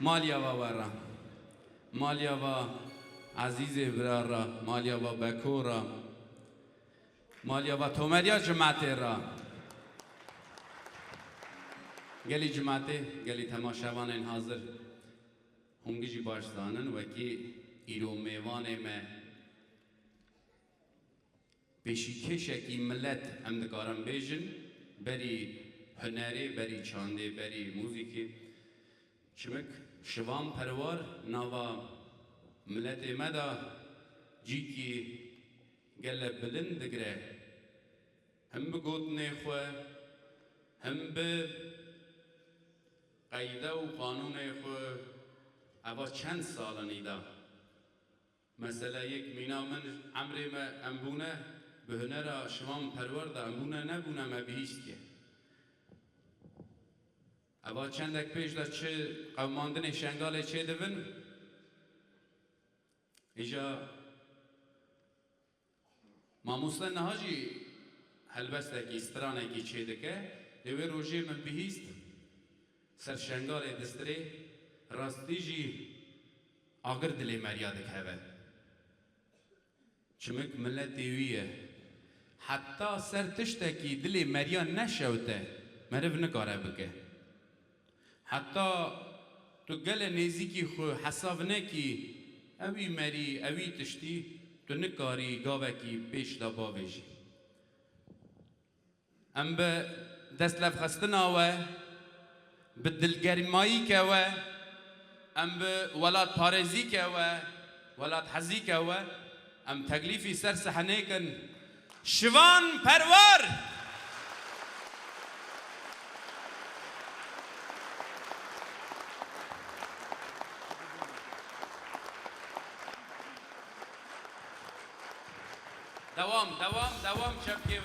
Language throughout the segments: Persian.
مالیا و ورا مالیا و عزیز برارا مالیا و بکورا مالیا و تومریا جماعت را گلی جماعت گلی تماشاوان این حاضر هنگی جی باش دانن وکی ایرو میوان ما پیشیکش اکی ملت هم دکارم بیجن بری هنری بری چانده بری موزیکی چمک شوام پروار نوا ملت مدا جی کی گل بلند دگره هم بگود نخواه هم به قیده و قانون خواه اوا چند سال نیدا مثلا یک مینا من عمری ما امبونه به هنر شوام پرور دا امبونه نبونه ما بیست که اوا چندک پیش دا چه قوماندن شنگال چه دون ایجا ماموسلا نهاجی هلبسته که استرانه که چه دکه دوی روژه من بهیست سر شنگال دستره راستی جی آگر دلی مریادک هوه چمک ملت دیویه حتی سر تشتکی دلی مریان نشوته مرف نکاره بکه حتی تو گل نیزیکی خو حساب نکی اوی مری اوی تشتی تو نکاری گاوه کی پیش دا باویجی ام به دست لفخستن آوه به دلگرمایی که و ام به ولاد پارزی که و ولاد حزی که و ام تکلیفی سر سحنه کن شوان پرور دوام چپکیه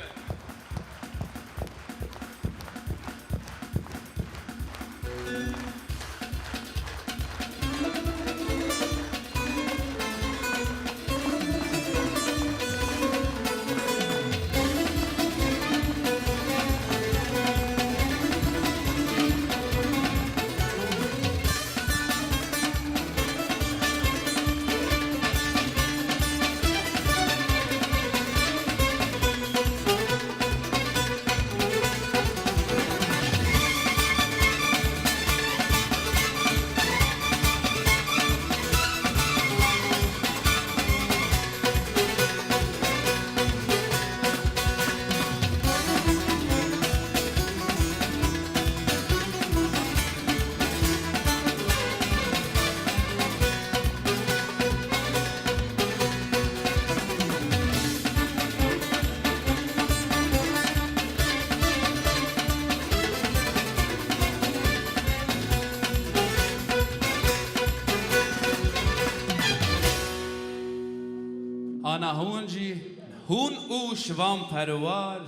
آنا هونجی هون او شوام پروار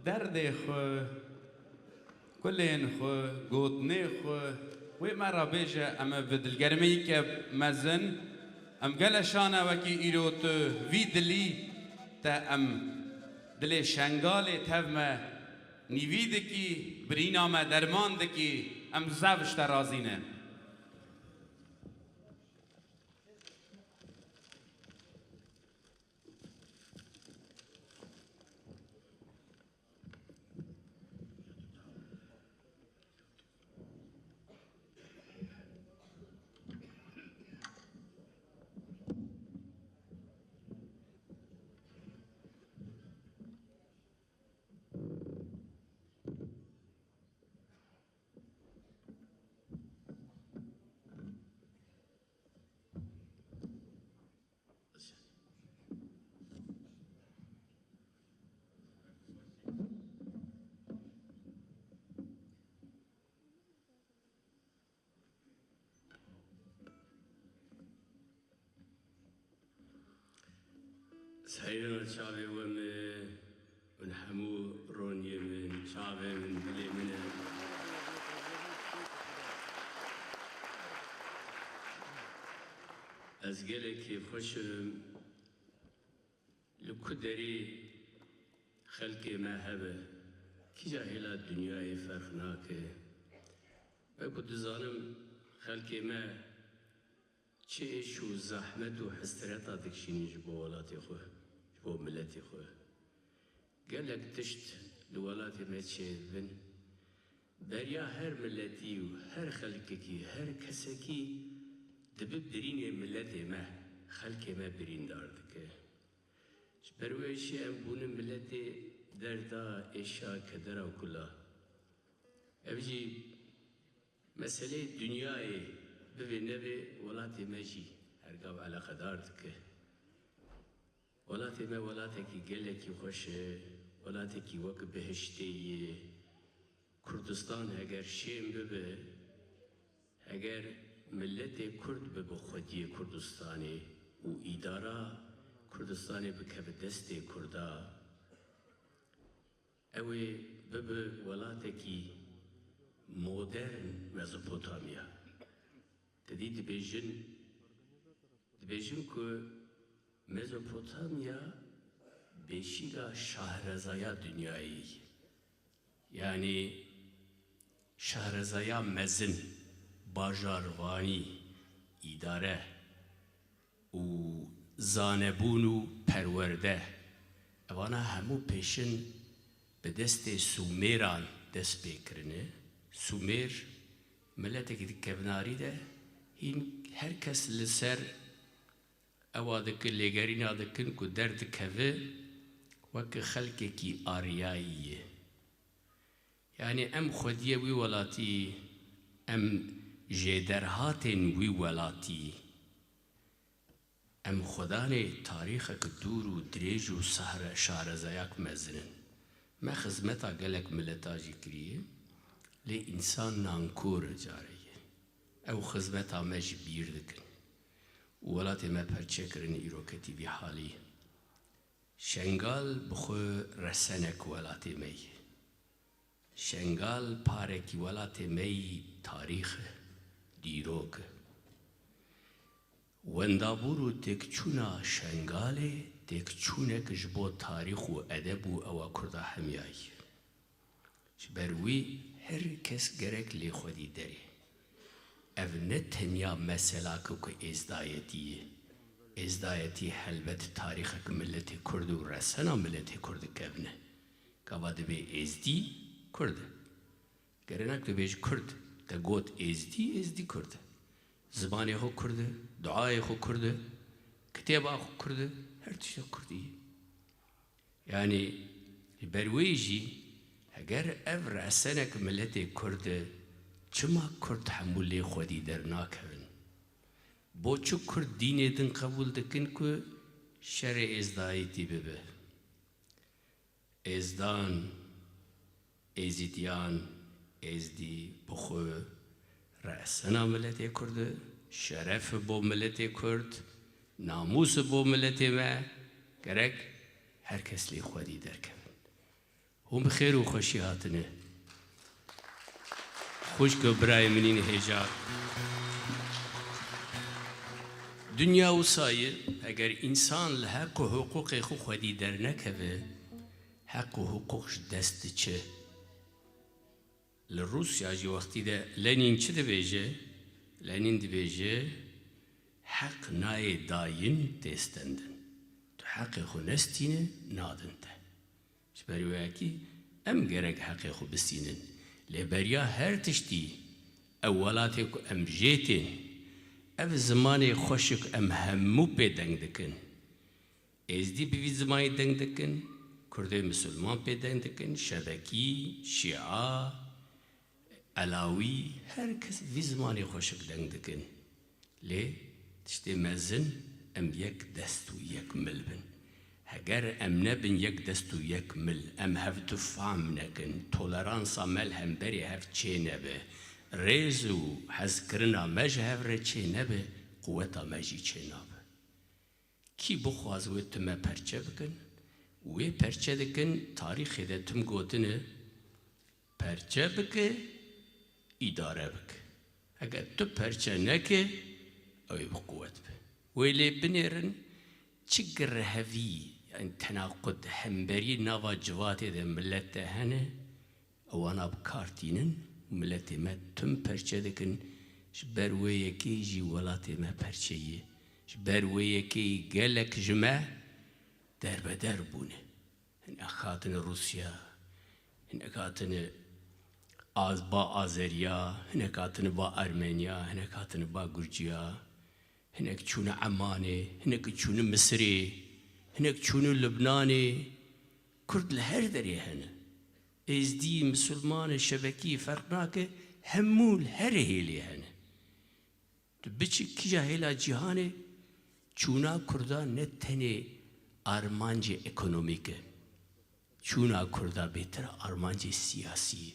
درد خو کلین خو گوتنی خو وی مرا بیجه اما بدلگرمی که مزن ام گلشانه وکی ایرو تو وی دلی تا ام دلی شنگال تفمه نیوید کی برینامه درمان دکی ام زوش ترازینه سعيدنا الشعبي من حمو روني من شعبي من بلي من أزقلك خوش لكدري خلقي ما هبه كي جاهلا الدنيا فرخناك بكو دزانم خلقي ما چه و زحمت و حسرتا دکشینی جبو ولاتی خواه جبو ملتی خواه گلک تشت لولاتی ما چه بن بریا هر ملتی و هر خلقکی هر کسکی دبب درین ملتی ما خلقی ما برین داردکه برویشی ام بون ملتی دردا اشیا کدرا و کلا ابجی مسئله دنیای ببی نبی ولاتی مجی هرگاه علاقه دارد که ولاتی ما ولاتی کی گله کی خوشه ولاتی کی وقت بهشتیه کردستان اگر شیم ببه اگر ملت کرد ببه خودی کردستانی و اداره کردستانی بکه دست کردا اوی ببه ولاتی کی مدرن مزوپوتامیا تدی دبیجن که مزوپوتامیا بیشیگا شهرزایا دنیایی یعنی شهرزایا مزن باجاروانی اداره و زانبون و پرورده اوانا همو پیشن به دست سومیران دست بکرنه سومیر ملتی که کبناری ده هین هر کس لسر اوادک لگرین آدکن کو درد کبه وک خلقی کی آریاییه یعنی ام خودیه وی ولاتی ام جدرهاتن وی ولاتی ام خدانه تاریخ دور و دریج و سهر شارزایاک مزنن ما خدمتا گلک ملتا جی کریه لی انسان نانکور جاریه او خدمتا مج بیر دکن ولاتی ما پرچه کرن ایروکتی بی حالی شنگال بخو رسنک ولاتی می شنگال پارکی ولاتی می تاریخ دیروگ وندابورو تکچونا شنگاله تکچونه کجبو تاریخ و ادب و او کرده همیایی بروی هر کس گرک لی خودی داری او نه تنیا مثلا که ازدایتی حلبت تاریخ که ملت کرد و رسنا ملت کرد کبنه که باید به ازدی کرد گرنک تو بیش کرد تا گوت ازدی کرد زبانی خو کرد دعای خو کرد کتاب خو کرد هر چیز کردی یعنی برویجی اگر او رأسنک ملت کرد چما کرد حمولی خودی در ناکهن با چو کرد دین دن قبول دکن که شر ازدایتی ببه ازدان ازیدیان ازدی بخو رأسنا ملت کرد شرف با ملت کرد ناموس با ملت ما گرک هر کس لی خودی در کن هم بخیر و خوشی هاتنه خوش که برای منین هجار دنیا و سایر اگر انسان لحق و حقوق خودی در نکوه حق و حقوقش دست چه لروسیا جی وقتی ده لنین چه ده بیجه لنین ده بیجه حق نای داین دستندن تو حق خو نستینه نادن ده برویاکی ام گرگ حق خو بستینن لبریا هر تشتی اولاتی کو ام جیتین اف زمانی خوشک ام همو پی دنگ دکن ازدی بی زمانی دنگ دکن کرده مسلمان پی دنگ دکن شبکی شیعه علاوی هر کس وی زمانی خوشک دنگ دکن لی تشتی مزن ام یک دست و یک مل بن اگر ام نبن یک دست و یک مل ام هف دفعام نکن تولرانسا مل هم بری هف چه نبه ریزو حز کرنا مج هف ره چه نبه قوتا مجی چه نبه کی بخواز وی تمه پرچه بکن وی پرچه دکن تاریخی ده تم گوتنه پرچه بکه اداره بکه اگر تو پرچه نکه اوی بقوت به ویلی بنیرن چگر هفی يعني تناقض همبري نوا جواتي ده ملت هنه وانا بكارتينن ملت ما تم پرچه دکن جبر ويكي جي ولاتي ما برشيه جبر ويكي قالك جمع در بدر بونه هن أخاتن روسيا هن أخاتن با آذريا هن أخاتن با أرمينيا هن أخاتن با جورجيا هن أخاتن عماني هن أخاتن مصري هن أخاتن لبناني كرد الهر دري هنا ازدي مسلمان شبكي فرقناك همول هر هيلي هنا بچ كيجا هيلا جهاني چونا كردان نتني ارمانجي ايكونوميك چونا كردا بهتر ارمانجي سياسي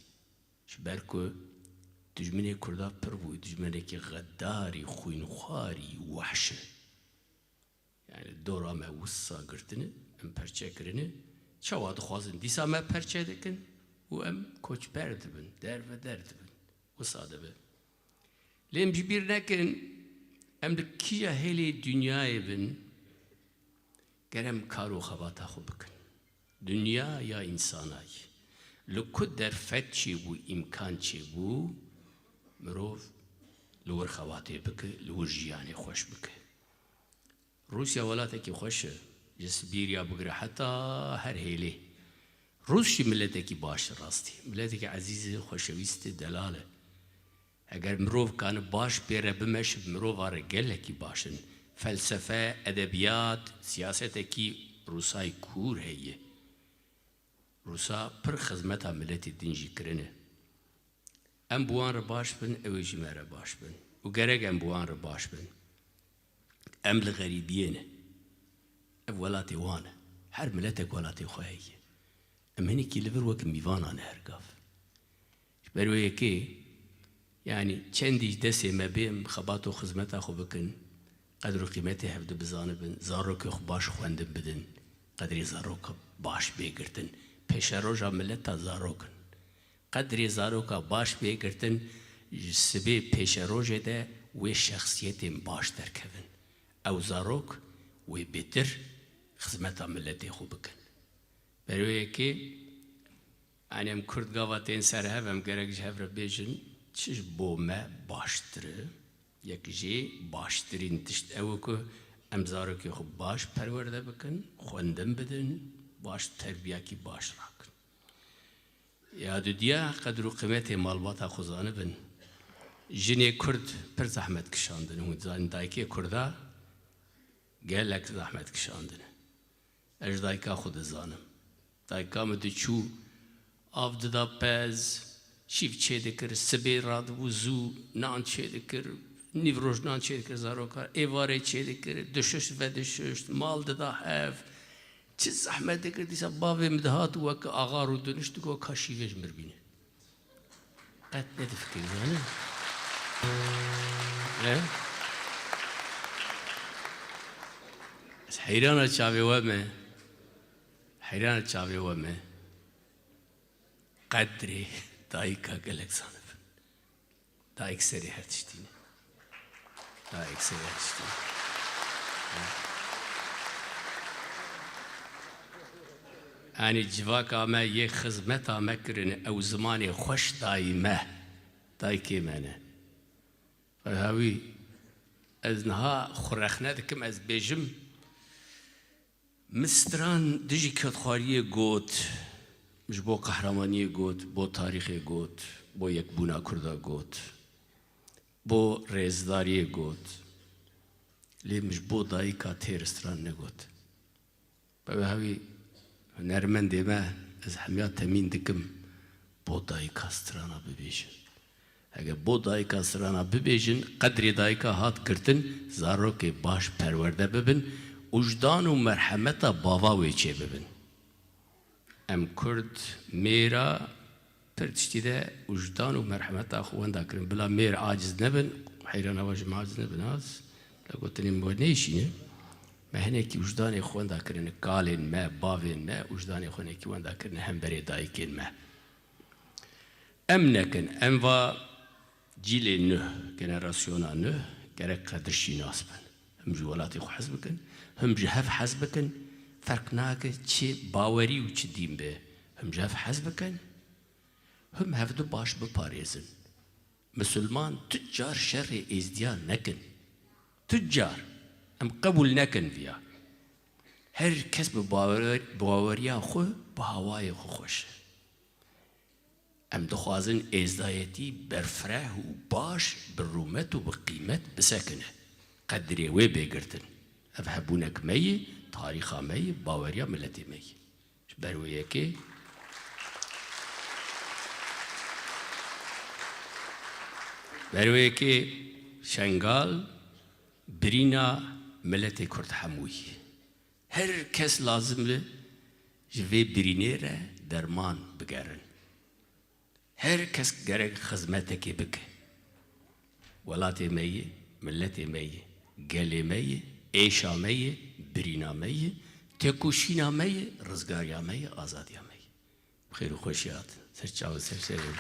شبركو دجمني كردا پربو دجمني كي غداري خوينخواري وحشه يعني دورا ما وصا قرتني ام پرچه کرنه چواد خوازن دیسا ما پرچه دکن و ام کوچ برد بن در و درد بن وصا دبن لیم جبیر نکن ام در کیا هلی دنیای بن گرم کارو خواتا خو بکن دنیا یا انسانای لکد در فت چی بو امکان چی بو مروف لور خواته بکه لور جیانی خوش بکه روسيا ولاتك خوشه جسبيريا بقرا حتى هر هيلي روسي ملتك باش راستي ملتك عزيزة خوشويست دلالة اگر مروف كان باش بيره بمش مروف رجلك باشن فلسفة ادبيات سياستك روساي كور هي روسا پر خدمتها ملت الدنجي كرنه ام بوان رباش بن اويجي ما رباش بن وقرق ام بوان رباش بن ام الغريبين ولاتي وانا هر ملتك ولاتي خوهي ام هنيكي لفر وك ميفانا نهرقاف بروي كي يعني چنديش دسي ما بيم خباتو خزمتا خو بكن قدرو قيمتي هفدو بزانبن زاروك خو باش خواندن بدن قدري زاروك باش بيگرتن پیش روژا ملتا زاروكن قدري زاروك باش بيگرتن سبي پیش روژه ده و شخصيتي باش دركبن او زاروك و بيتر خدمتا ملتي خو بكن بروي كي يعني ام كرد قاواتين سر هفم گرگ جهفر بيجن چش بو ما باشتره یک جي باشترين تشت اوكو ام زاروكي خو باش پرورده بكن خوندن بدن باش تربياكي باش راكن يا دو ديا قدرو قيمتي مالباتا خوزانه بن جني كرد پر زحمت كشاندن هون زان دايكي كردا گلك زحمت كشاندن اج دايكا خود زانم دايكا مدو چو آف دا پز شیف چه دکر سبی راد وزو نان چه دکر نیوروش نان چه دکر زاروکار ایواره چه دکر دشش و دشش مال داده هف چه زحمت دکر دیسا باوی مدهات وک آغا رو دنشت کو کاشیوش مربینه قد ندفکر زانه حیرانه چاوی ومه حیرانه چاوی ومه قدری دايكا قالك صانف دايك سري هرتشتيني دايك سري هرتشتيني يعني جواكا ما يخزمتا مكرن او زماني خوش دايمه دايكي مانا فهاوي ازنها خرخنا دكم از بيجم مستران دجي كتخاريه قوت مش بو قهرمانية قوت بو تاريخي قوت بو يكبونا كردا قوت بو ريزدارية قوت لي مش بو دايكا تيرستران نقوت بهاوي نرمن ديما از حميات تمين دكم بو دايكا سترانا ببيجن اگر بو دايكا سترانا ببيجن قدري دايكا هات كرتن زاروكي باش پرورده ببن وجدان و مرحمتا باواوي چه ببن ام كرد ميرا پرتشتي ده وجدان و مرحمت اخوان دا کرن بلا مير عاجز نبن حيران هواج عاجز نبن هاز لقوتني مونيشينه ما هناكي وجدان اخوان دا کرن قالين ما باوين ما وجدان اخوان اكي وان دا کرن هم بري دايكين ما ام نكن ام و جيل نه جنراسيونا نه گرك قدر شيناس بن هم جوالاتي خو حزبكن هم جهف حزبكن فرق ناكه چه باوري و چه دين به هم جهف حزبكن هم هفدو باش بپاريزن مسلمان تجار شر ازديان نكن تجار ام قبول نكن فيها هر کس باوریا خو با هوای خو خوش ام دخوازن ازدایتی برفره و باش برومت و بقیمت بسکنه قدری وی بگرتن اف هبونک می تاریخا می باوریا ملتی می برویه که برویه که شنگال برینا ملت کرد هموی هر کس لازمه جوی برینه را درمان بگرن هر کس گرگ خدمت که بکه ولات میه ملت میه گل میه ایشا میه برینا میه تکوشینا میه رزگاریا میه آزادیا میه خیر و خوشیات سرچاو سرسرین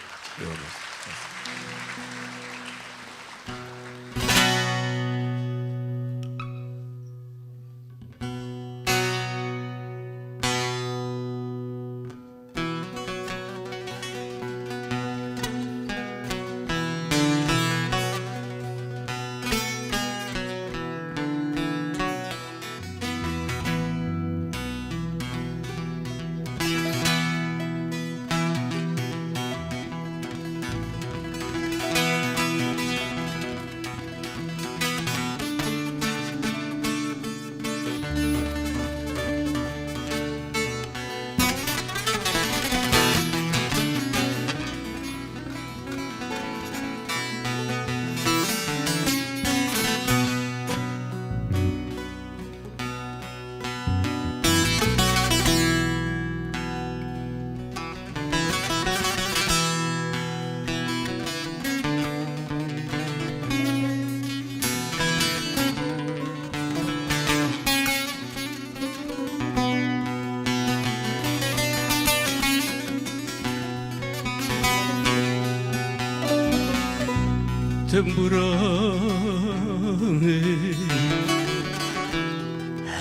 temburamı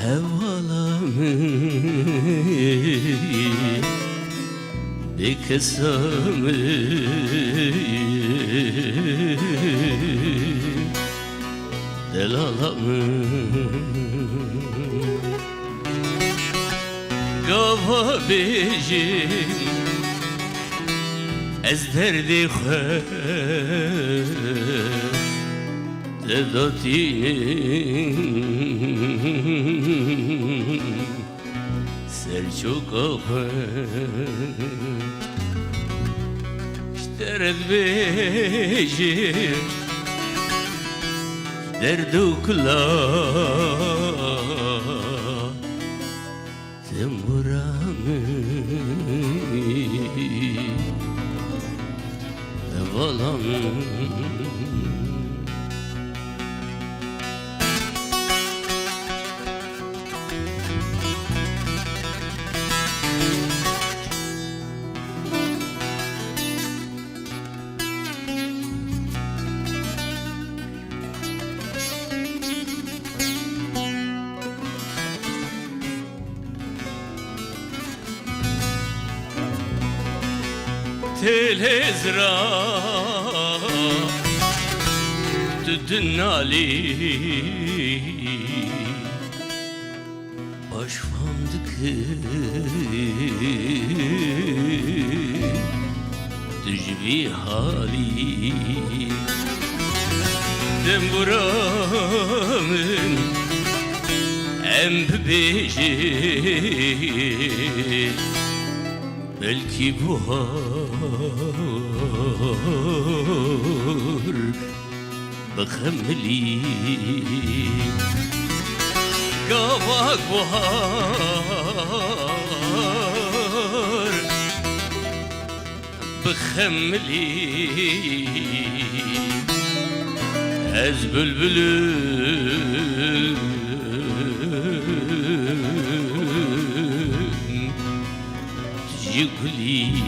hevalamı bekesamı delalamı gava bejim از درد خود دادین سرچوکا خود اشترد بیشیم درد و کلا تمورامي Valam Telezra Tüdünali Başfandık Tücvi hali Demburamın Embeji Belki bu har بخملي قواك بهار بخملي از بلبل تجيكلي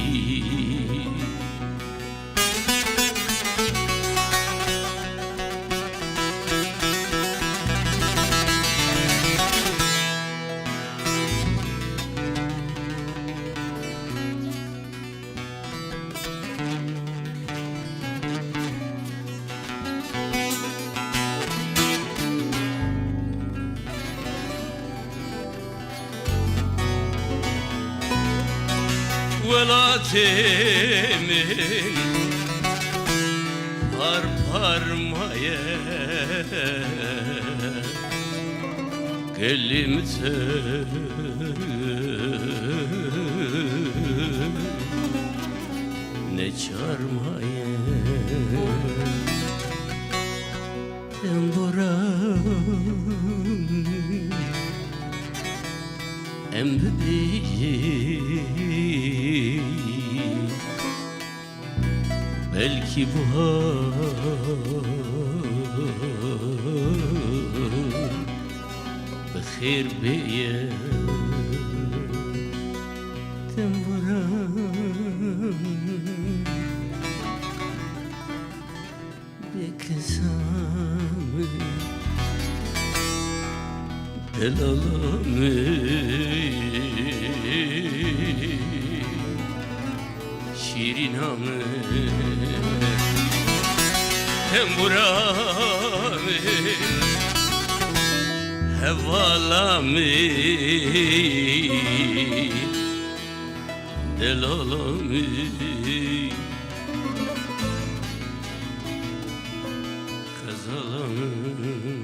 velatemin par parmaya kelimte ne çarmaya temburam embebeği belki bu بخير بيا temburam bekesami delalami şirinami temburami hevalami delalami kazalami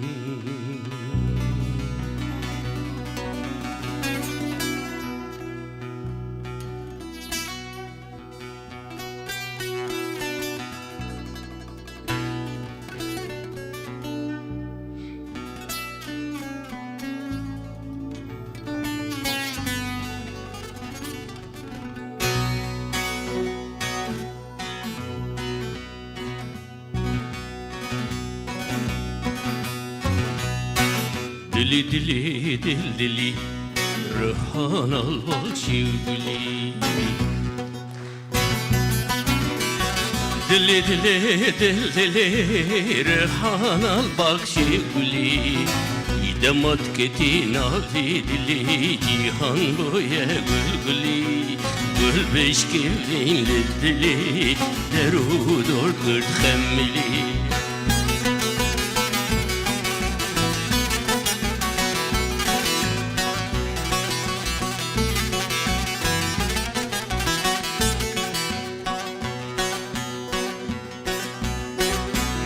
Dili dili dil dili Rıhan al bal şivli Dili dili dil dili Rıhan al bal şivli İdemat ketin avi dili Cihan boya gülgüli Gül beş kevin dili Derud or kırt xemmili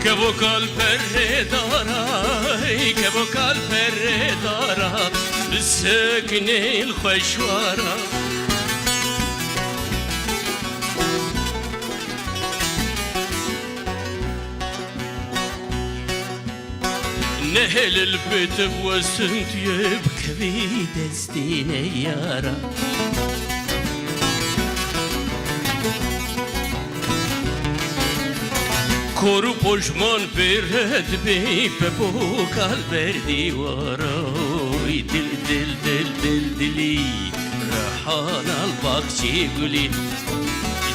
Che vocal perredara, che vocal perredara, بسكني الخشوارة نهل البيت بوسنت يبكي دستيني يارا Koru poşman bered bey Pepo kalber divara Dil dil dil dil dili Rahan al bakçı gülü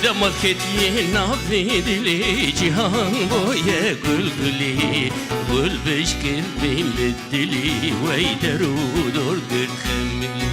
Damat ketli navi dili Cihan boya gül gülü Gül beş kelbin dili Vey derud or gül xemmili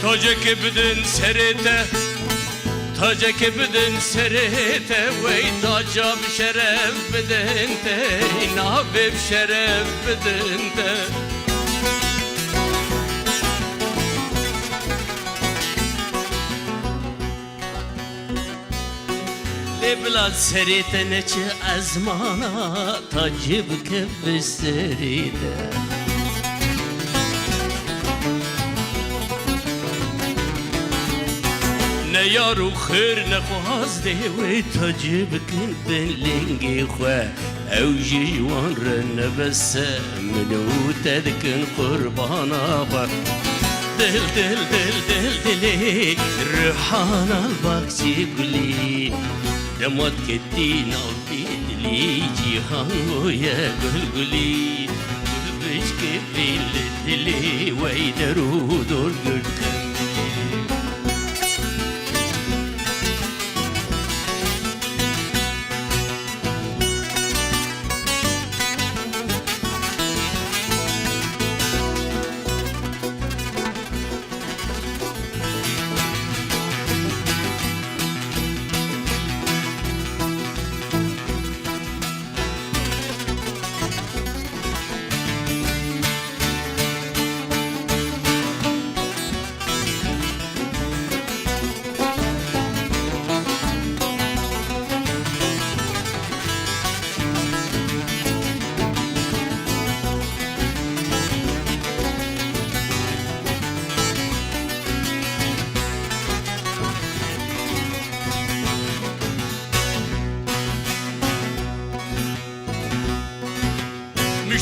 Taca kebidin serete Taca kebidin serete Vey taca şeref bedente Nabib şeref bedente Lebla serete neçe azmana Tacib kebid serete Ne yaru khir ne khwazde we tajib kin ben lingi khwa Ew jwan rene besse minu tedkin qurbana khwa Dil dil dil dil dili Rıhan al bakçı guli Demat kettin al دلی جیهان و یا گلگلی گل بشکه بیل دلی وی درو دور گردم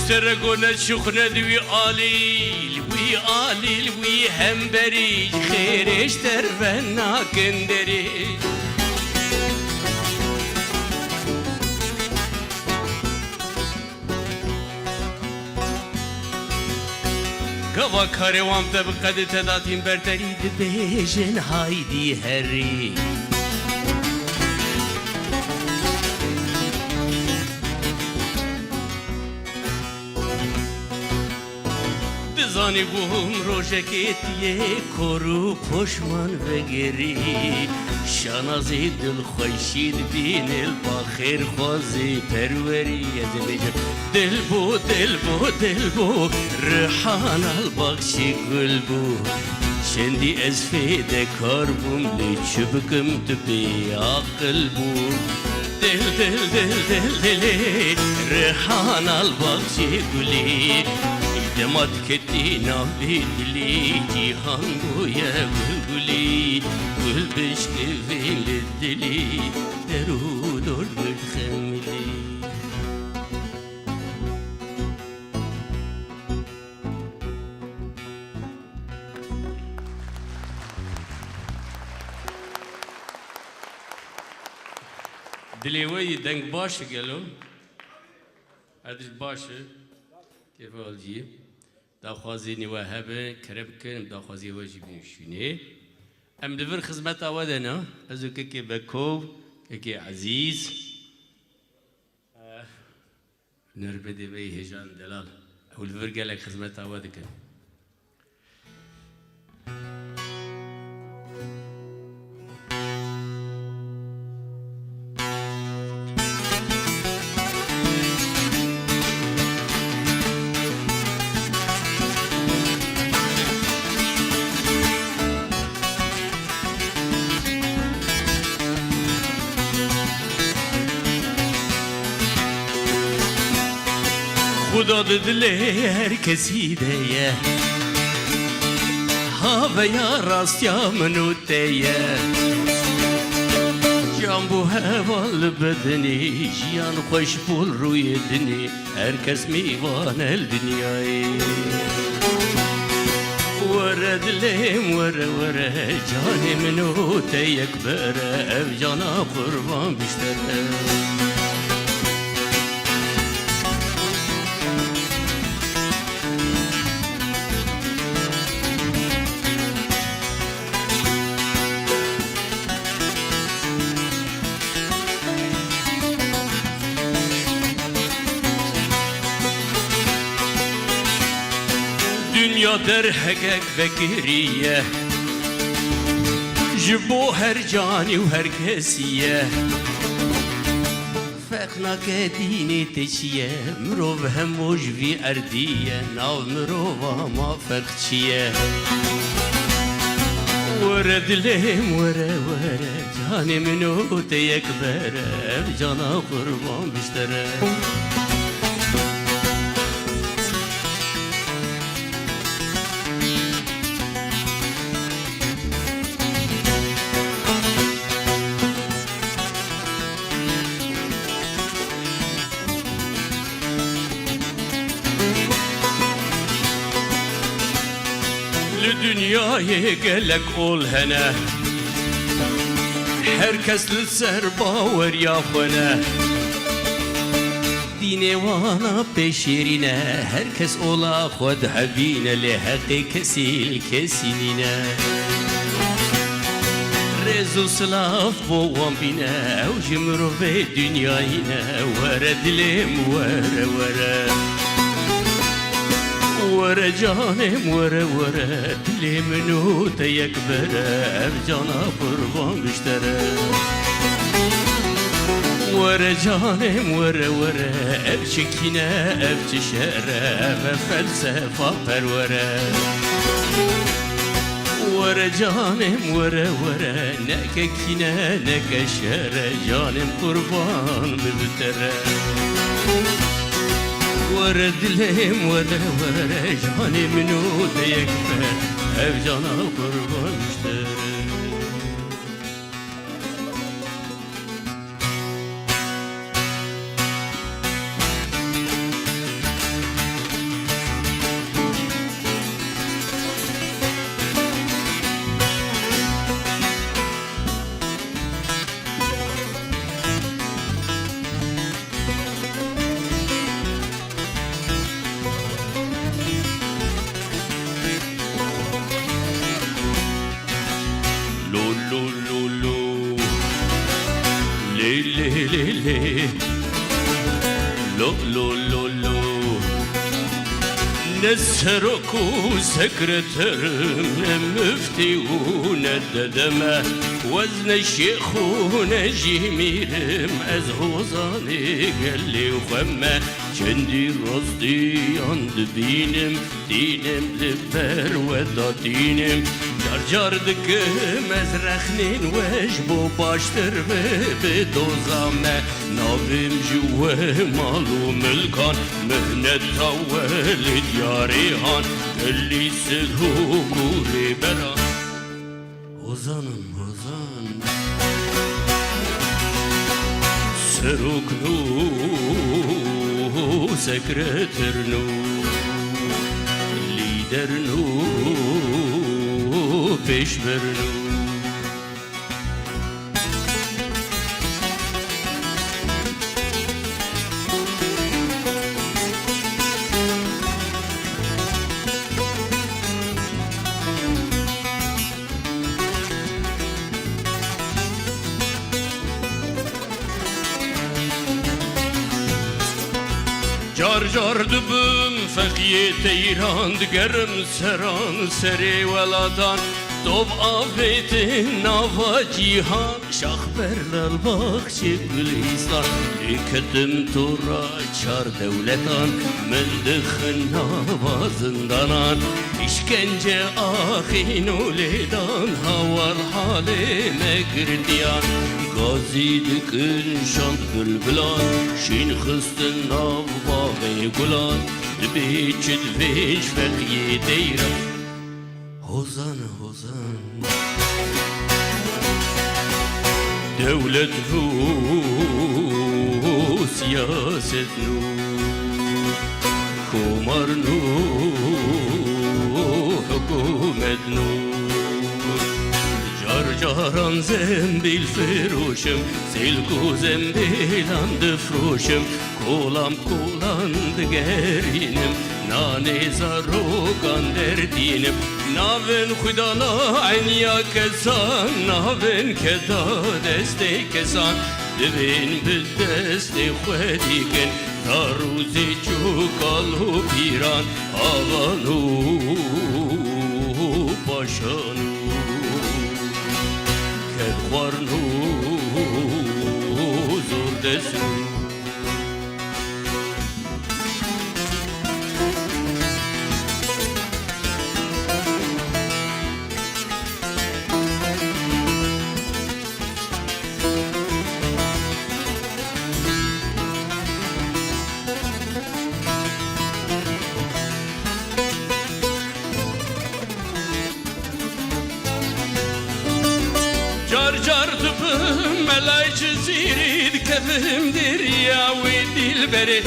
مشترقون شخنة دوي آليل وي آليل وي همبريج خيرش ترفنا كندريج قوا كاروان تبقى تداتين برتري دبيجن هايدي هري زانی بوم روشکیتیه کرو پشمان وگری شانازی دل خوشید بین الباخر خوزی پروری از بیجم دل بو دل بو دل بو رحان الباخشی گل بو شندی از فیده کار بوم لی چبکم تبی عقل بو دل دل دل دل دل رحان الباخشی گلی دمات كتينا بدلي جيهان بويا بلبلي والبشك فين للدلي درود والخملي دلي وي دنگ باش قالوا هادش باش كيف والجي داخوازي نوهبه كربكن داخوازي واجب نشونه ام دفر خدمت اودنا ازو كي بكو كي عزيز نربدي بي هجان دلال او دفر قالك خدمت اودك خدا دل هر کسی دیه ها و یا راست یا منو تیه جان بو هوال بدنی جیان خوش بول روی دنی هر کس میوان الدنیای وره دلیم وره وره جان منو تیک بره اف جانا قربان بیشتره dünya derhekek vekiriye Jibo her cani و her kesiye Fekna ke dini teçiye Mirov hem mojvi erdiye Nav mirova ma fekçiye Vere dilim vere vere Canim no teyek bere Cana kurban biştere dünyaya gelek ol hene Herkes li ser bawer ya xwene دین وانا پیشیرینه herkes ola خود حبینه لحق کسیل کسینینه رزو سلاف بوام بینه او جمرو به دنیایینه وره دلم وره وره وره جانم وره وره دلم نو تیک بره اف جانا قربان بشتره وره جانم وره وره اف چکینه اف چشره اف فلسفه پروره وره جانم وره وره نککینه نکشره جانم قربان ببتره وره دلم وره وره جانم نو دیکبر اف جانا قربان بشتره لو لو لو لو نسرك سكرتر مفتي ونددمه وزن الشيخ ونجميرم أزهوزاني قال لي وخمه جندي رصدي عند دينم لبر ودا دينم جار دكم ازرخنين وجبو باشتر بدوزامه نابم جوه مالو ملكان مهنت طول دياريهان اللي سلهو قولي برا هزانم هزان سروك نو سكرتر نو ليدر نو پیشبر نو جار دبم فقیه ایران دگرم سران سری ولادان توب آفت نوا جیهان شاخ برلال باخچه گلیستان لیکتم تو را چار دولتان من دخن نوا زندانان işkence ahin uledan havar hale megrdiyان Gazi dikın şan bülbülan şin xıstin nav bağı gulan Dbiçid veç feqiye deyran Hozan hozan Devlet hu siyaset nu Kumar nu hükümet nu Caran zembil firuşum Silku zembilan dıfruşum Kulam kulandı gerinim Nane zarukan derdinim Naven khudana ayniya kesan Naven keda deste kesan Divin bil deste khwediken Taruzi çukalu piran Ağanu paşanu Kedvarnu zordesu Car tıpım melaycı zirid kefimdir ya ve dilberi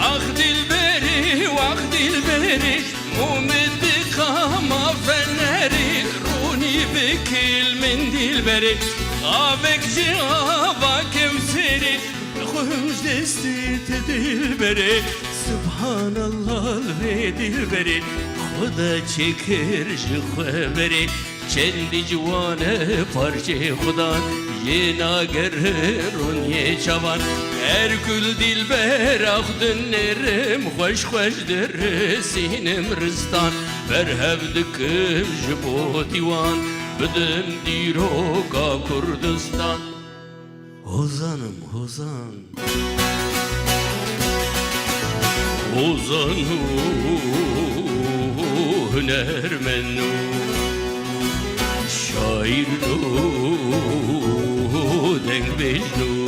Ah dilberi vah dilberi Mumiddi kama feneri Runi bekil min dilberi Abekci ava kevseri خمج دستیت دلبری سبحانالله الوی دلبری خدا چکر خبری چندی جوانه پارچه خدا یه ناگرون یه چوان Erkül dilber ah dönerim Hoş hoş der sinem rıstan Berhevdikim jibo divan Bidin diroga Kurdistan Hozanım hozan Hozan hünermenu Şair denk bejnu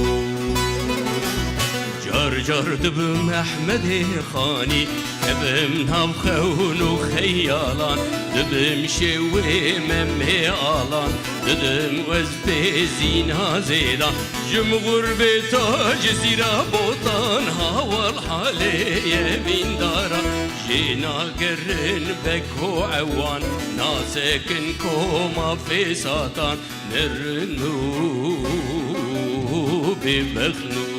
jar dibim Ahmedê xanî Hebim nav xewn û xeyalan Dibim şewê memê alan Didim wez bê zîna zêdan Jim gurbeta ji zîra botan Hawal halê yevîndaran Jê nagerin beko ewan Nasekin koma fêsatan Nerin û bêmexnû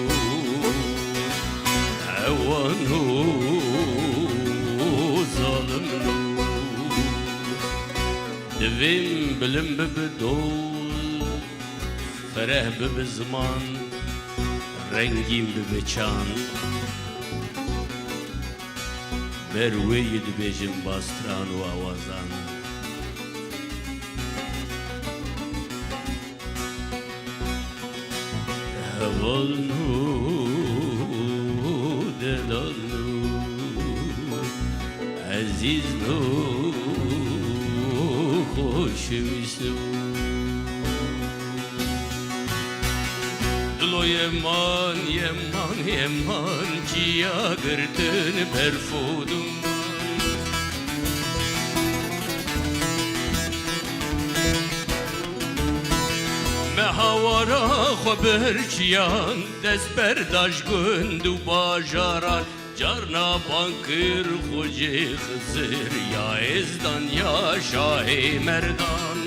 Evanhu zalimnu Divim bilim bibidol Fereh bibizman Rengim bibiçan Berweyi dibêjim bastran û awazan Evanhu Delallu Aziz nu Hoşumisnu Dilo yeman yeman yeman Ciya gırtın perfudum Mehawara xeberçiyan Dest berdaş gund û bajaran Carna bankir xocê xizir Ya ezdan ya şahê merdan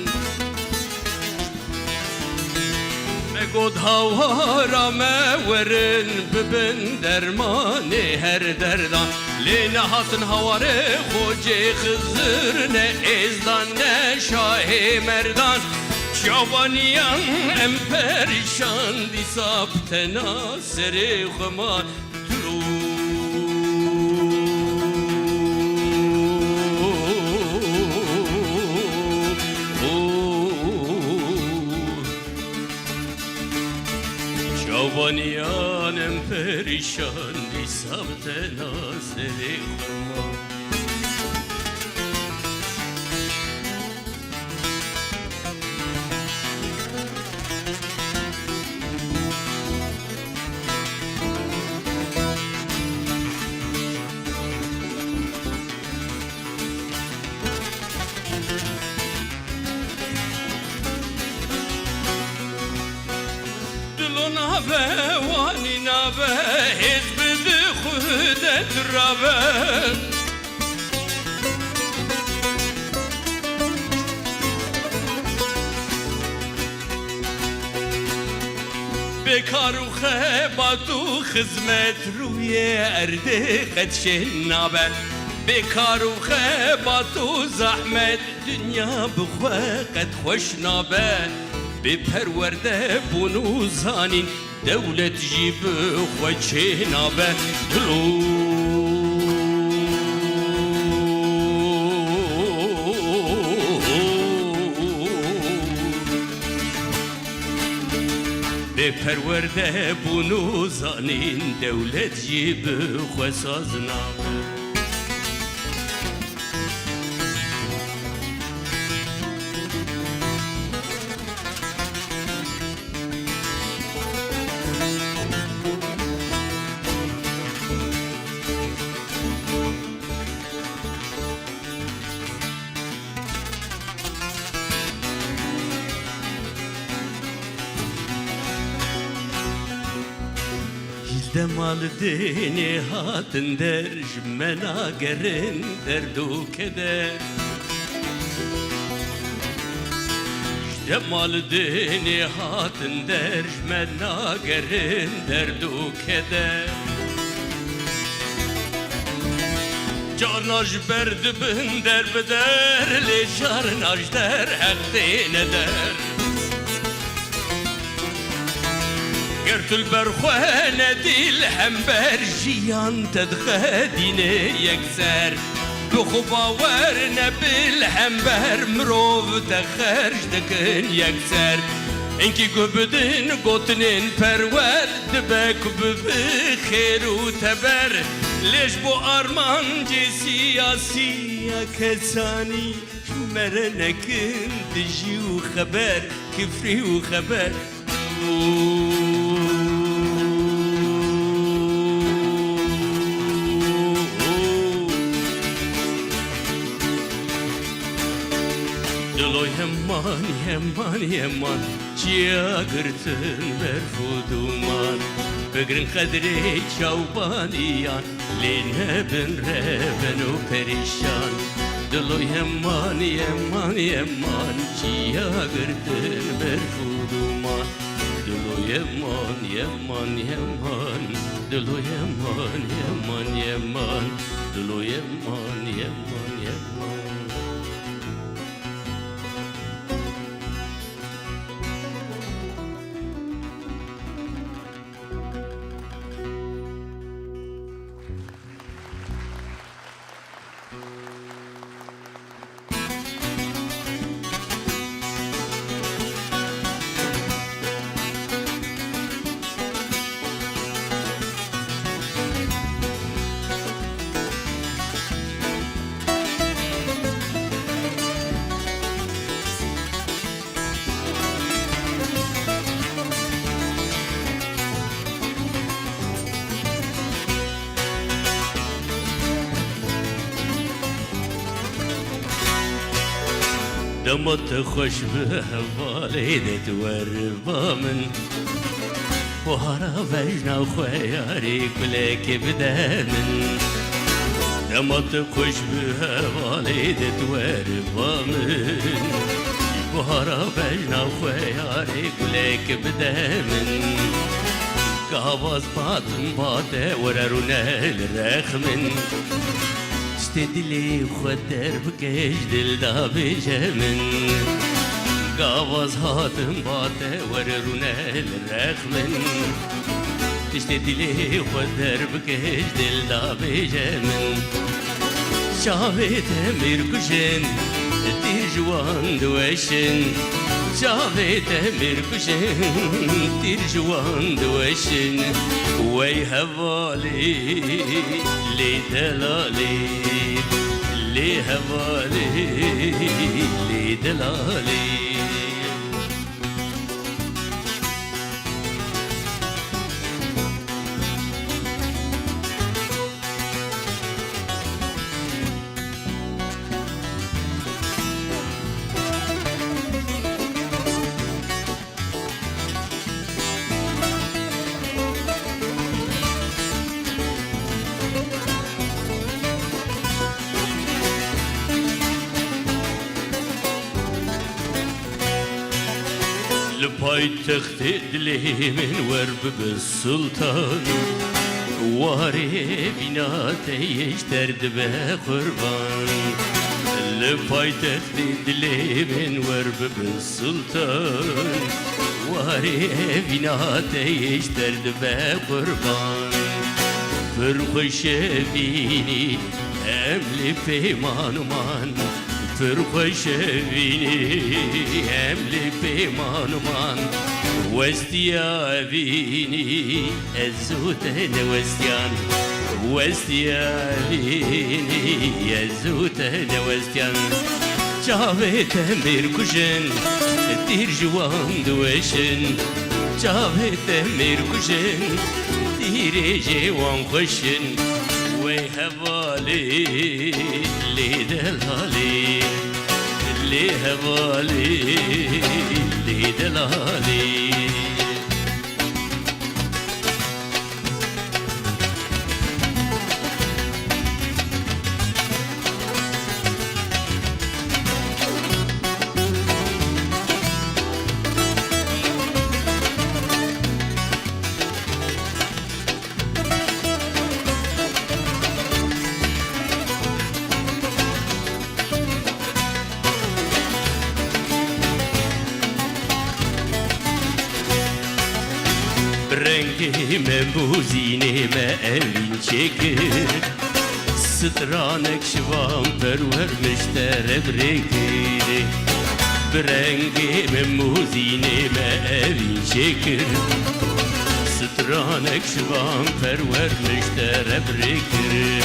Me god hawara me werin Bibin dermanê her derdan Lê nehatin hawarê xocê xizir Ne ezdan ne şahê merdan Şabaniyan em perişan Disab tena serê xweman Şabaniyan em perişan Disab tena serê xweman Nabe vani nabe hizbi xudet rabe Bekar u xebat u xizmet ruye erde xedşen nabe Bekar u xebat u zahmet dünya bixwe qed xoş nabe بپرورده بونو زانین دولت جیب خوچه نابه دلو بپرورده بونو زانین دولت جیب خوساز نابه Demal dini hatin der Jmena gerin derdu keder Cemal dini hatın derjmen nagerin derdu keder Carnaj berdibin derbeder li carnaj der hakkın eder Gertül berxuene dil hember jiyan tedxedine yekser بخوبا ورنه بالهمبر مروف تخرج دكن يكسر انكي قبدن قطنين پرور دبك بخير وتبر ليش بو ارمان جي سياسي كساني مرنكن دجي وخبر كفري وخبر Yaman yaman yaman Ciğagırtın berfuduman Bögrün kadri çavbaniyan Line bin reven o perişan Dilo yaman yaman yaman Ciğagırtın berfuduman Dilo yaman yaman yaman Dilo yaman yaman yaman Dilo yaman yaman yaman دمت خوش به والدت وربا من وهرا وجنا خویاری کلک بدمن دمت خوش به والدت وربا من وهرا وجنا خویاری کلک بدمن قاواز باطن باته وررونه الرخمن Dili xudder bikeş dilda bicemin Gavaz hatım bate verunel rexmin İşte dili xudder bikeş dilda bicemin Şavet emir kuşen tir juan dueşin Şavet emir kuşen tir juan dueşin Wey havali li delali li havali li delali لپایتخت دلی من ورب بالسلطان واری بینات ایش درد به قربان لپایتخت دلی من ورب بالسلطان واری بینات ایش درد به قربان فرخش بینی املی پیمانمان فرخش بینی املی پیمانمان وستیا بینی ازوتن وستیان وستیا بینی ازوتن وستیان جاوت امیر کشن دیر جوان دوشن جاوت امیر کشن دیر جوان خوشن وی حوالی لی دلالی لی حوالی لی دلالی من بوزینه ما اوین چکر سترانک شوام پرور مشتر برکره برنگی من بوزینه ما اوین چکر سترانک شوام پرور مشتر برکره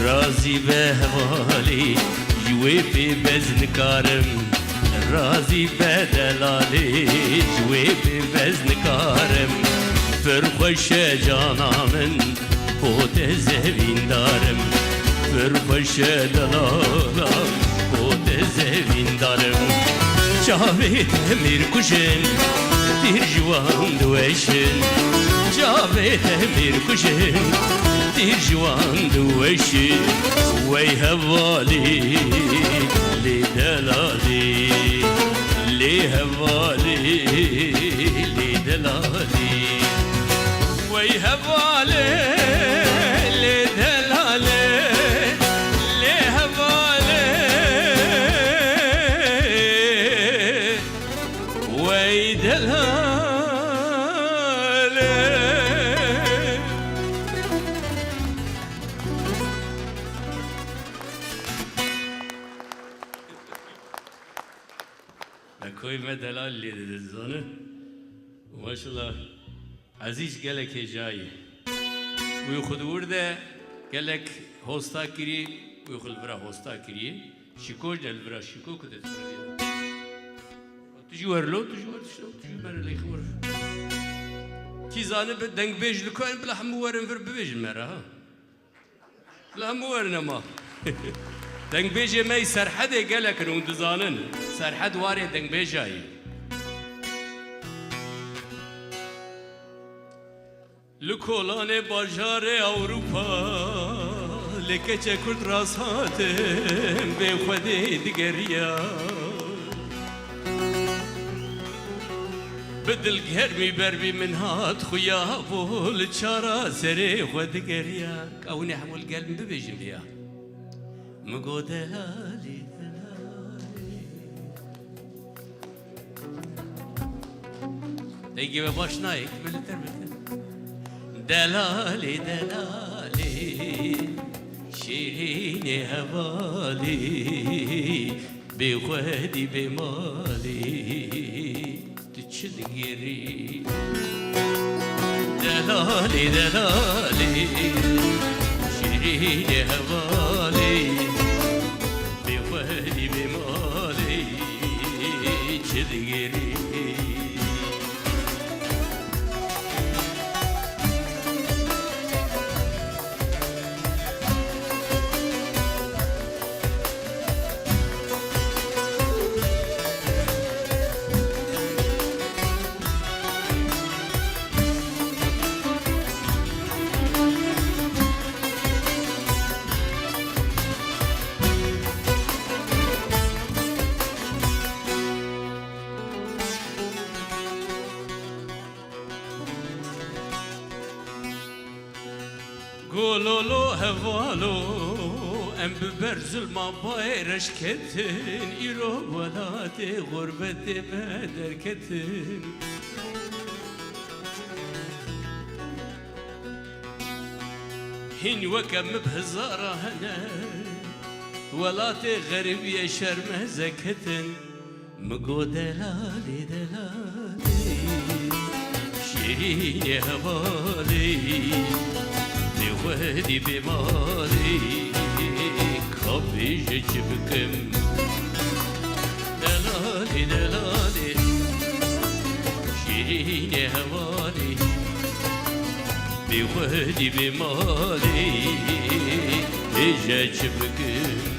رازی به حوالی جوی پی بزن کارم رازی به دلالی جوی پی بزن کارم پر خوش جانا من پوت زوین دارم پر خوش دلالا پوت زوین دارم جاوید امیر کشن دیر جوان دوشن جاوید امیر کشن دیر جوان دوشن وی هوالی لی دلالی لی هوالی لی دلالی وی هوالی لی دلالی لی هوالی وی دلالی کوئی میں دلال لی دے زانه ماشاءالله عزیز گلک جایی وی خود ورده گلک هستا کری وی خود برا هستا کری شکوش دل برا شکو کده تجور لو تجور مر لی خور کی زانه به دنگ بیج لکوین بلا همو ورن ور بیج مرا بلا همو ورن ما دنگ بیجه می سرحد گلک روند زانن سرحد واری دنگ بیجایی لکولان باجار اوروپا لکچه کرد راساتم به خودی دیگریا بدل گرمی بربی من هات خویا بول چارا سری خود دیگریا کونی حمول قلب ببیجم بیا مگو دلالی دلالی دیگه به باش نایک بلتر دلالی دلالی شیرین هوالی بی خودی بی مالی تو چه دگیری دلالی دلالی شیرین هوالی بی خودی بی مالی چه دگیری قولولو هوالو ام ببرزل ما بايرش كتن ايرو ولاتي غربتي بدر كتن هين وكم بهزارة هنا ولاتي غريب يا شرمزة كتن مقو دلالي دلالي شيرين يا هوالي وهدي بمالي كابيج جبكم دلالي دلالي شيرين هوالي بوهدي بمالي إجا جبكم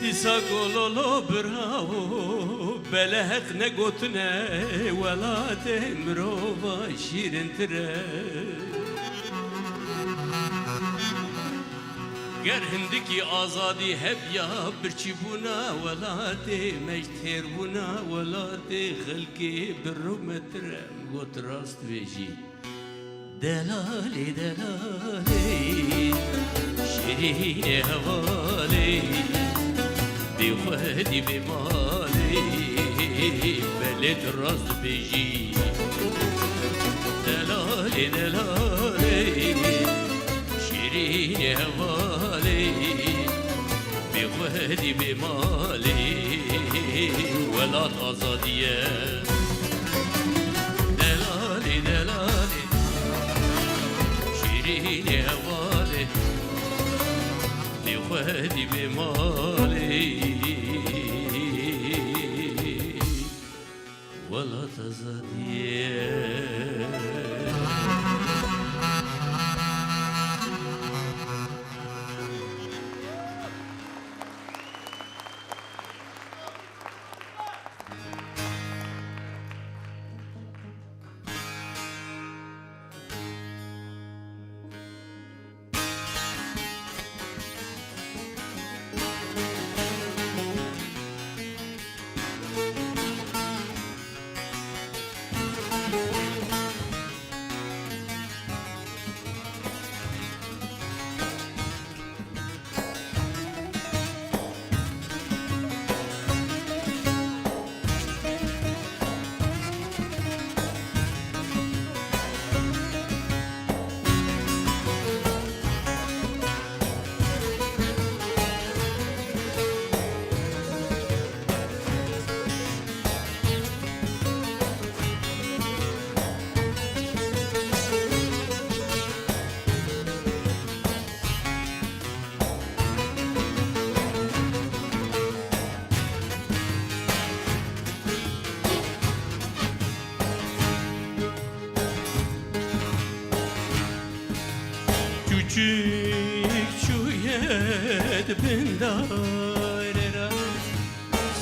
دیسا گلولو براو بلحق نگوتنه ولات مروبا شیرین تره گر هندکی آزادی هب یا برچی بونا ولاتی مجتر بونا ولاتی خلقی برومتره گوت راست بیجی دلالی دلالی شیرین هوالی بی خودی بی مالی بلد راست بیجی دلالی دلالی شیرین هوالی بی خودی بی مالی ولات آزادیه دلالی دلالی شیرین هوالی بی خودی بی مالی ولات آزادیه Küçük çuyet bindarera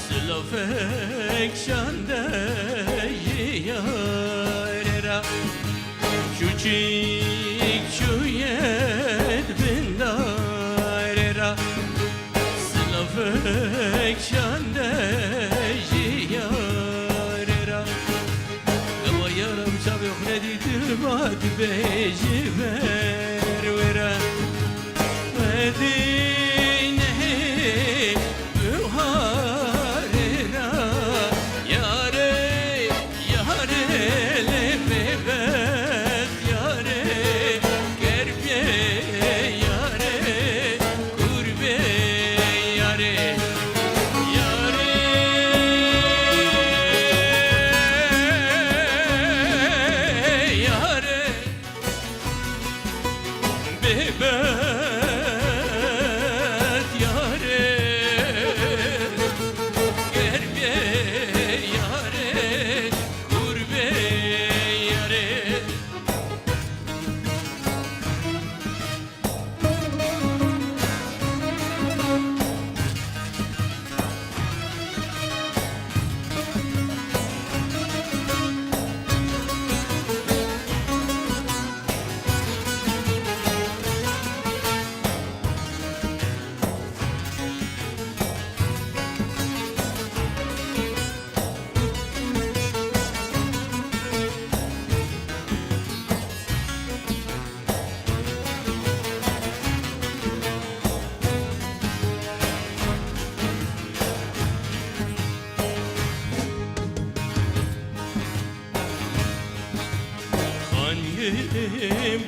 Sılafek şande yiyarera Küçük çuyet bindarera Sılafek şande yiyarera Gava yaram çabuk nedidir bad beciber Medine Buharira Yare Yare Lebebet Yare Gerbe Yare Kurbe Yare Yare Yare Bebet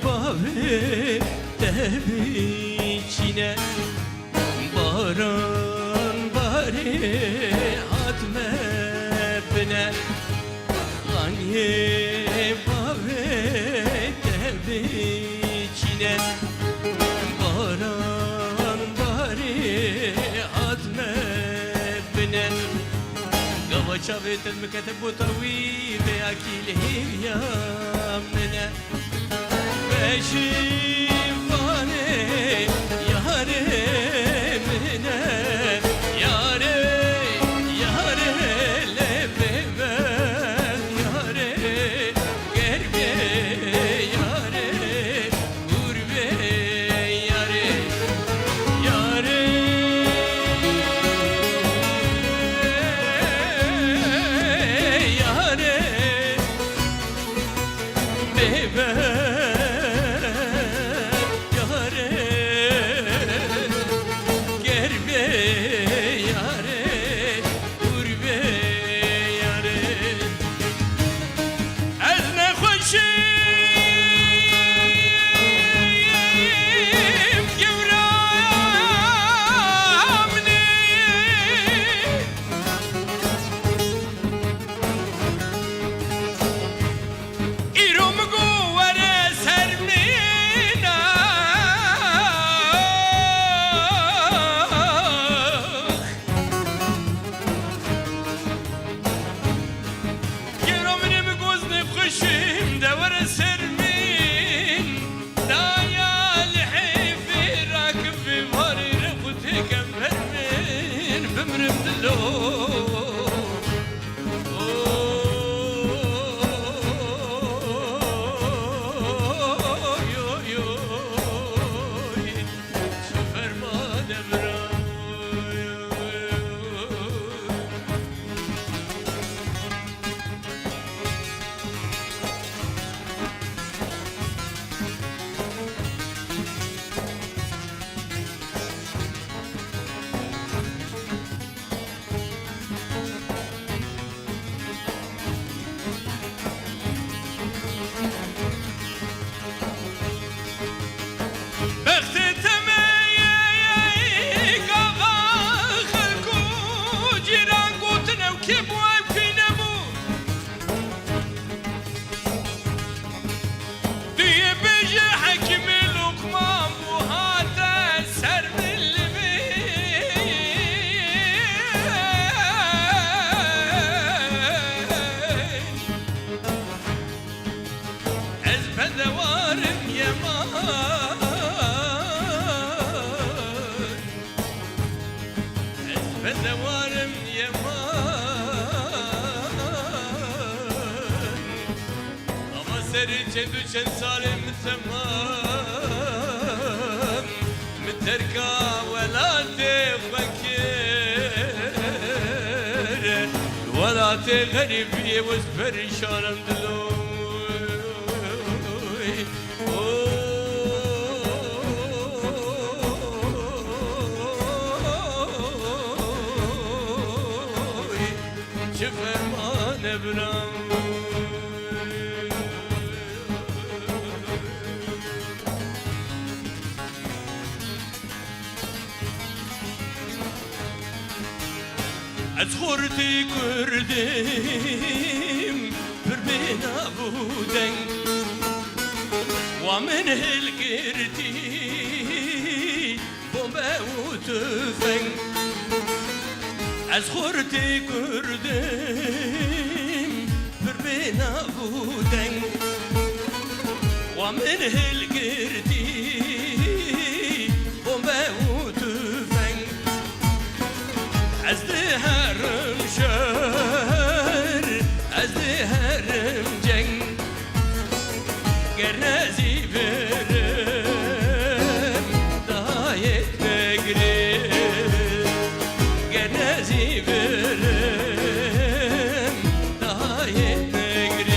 Bavi tebiçine Baran bari atme bine Ganye bavi tebiçine Baran bari atme bine Gava çavet المكتب وطويل أكيل هي منه شیفانه یاره منه چند سال تمام متركا ولا تفكر ولا تغربي واسبر شارم دلوي شفر ما نبرم خورتی کردیم پر بنا بودن و من هل گردی بمب و تفنگ از خورتی کردیم پر بنا بودن و من هل گردی بمب و تفنگ از هرم شهر از هرم جنگ گرنزی برم دایت بگرم گرنزی برم دایت بگرم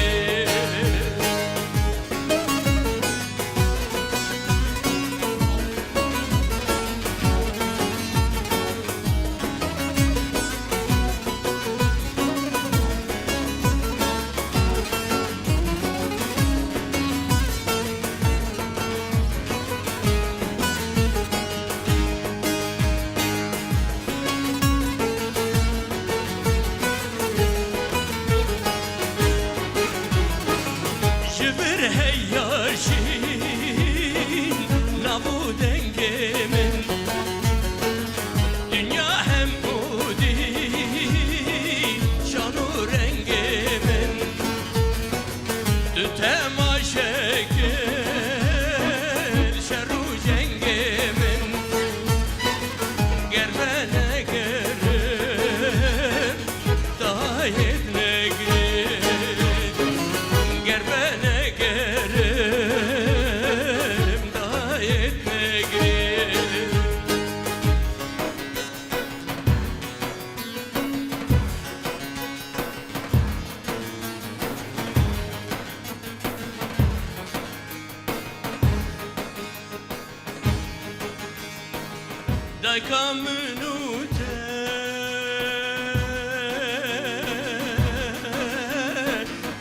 دایکا منوته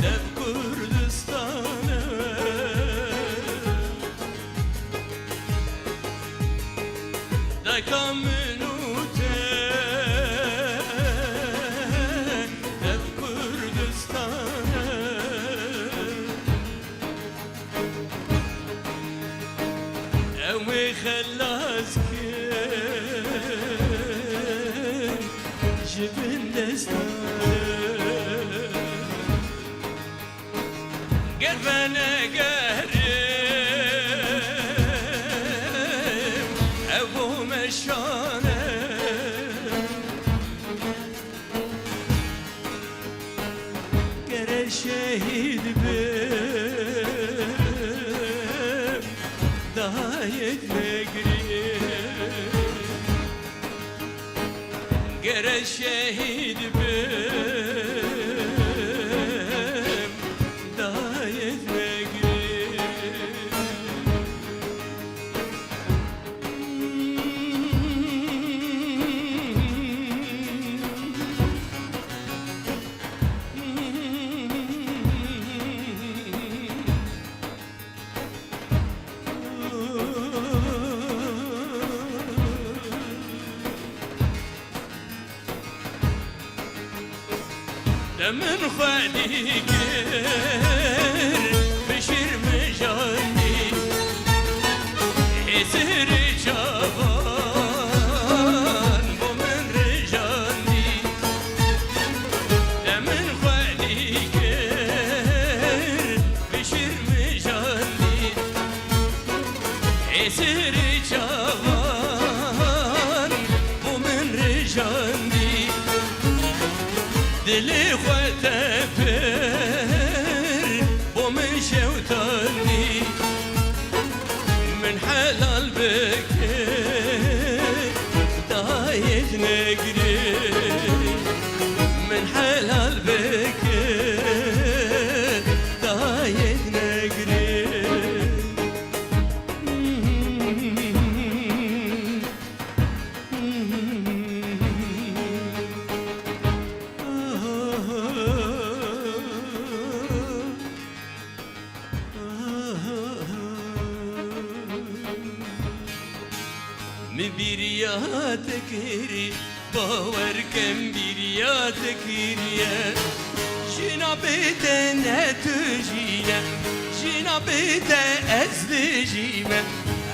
دب کردستانه دایکا منوته دب کردستانه اوی خلاص که şehit bim dayet megri gere şehit bim dayet megri من خالي كير بشير مجاني يسر جوان ومن رجاني من خالي كير بشير مجاني يسر جوان ومن رجاني دلي وتفر ومن شوتاني من حلال بكي دايت نقري من حلال بكي دايت نقري مبرياتك هري باور كم برياتك هري جينا بيتنا تجينا جينا بيتا أزلجينا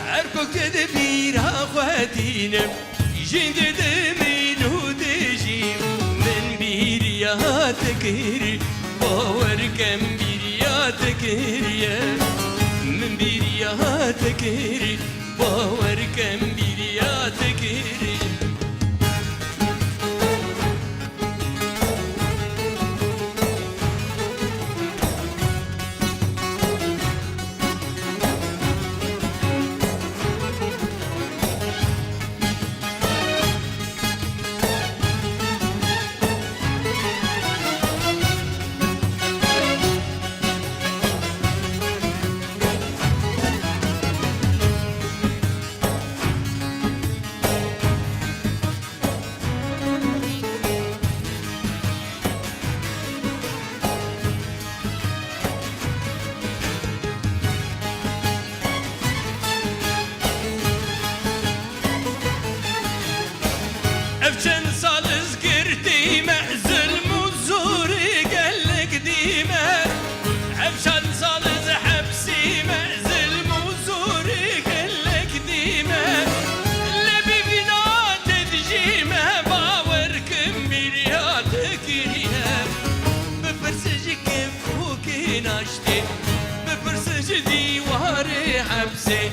عرفك تدبير أخواتينا جين تدمين ودجيم من برياتك هري باور كم برياتك هري من برياتك هري باور كم برياتك هري افشن صالز قرتي معزل مزوري قالك ديما افشن صالز حبسي معزل مزوري قالك ديما لبي بنات تجيما باور كمبرياتك ريها بفرسج كفوكي ناشتي بفرسج ديواري حبسي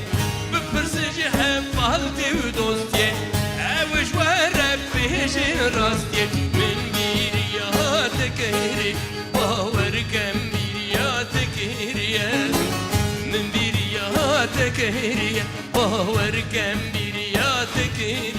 بفرسج حفالتي ودوستي عوش وربيش راستي من بيرياتك هري باور كم بيرياتك هري من بيرياتك هري باور كم بيرياتك هري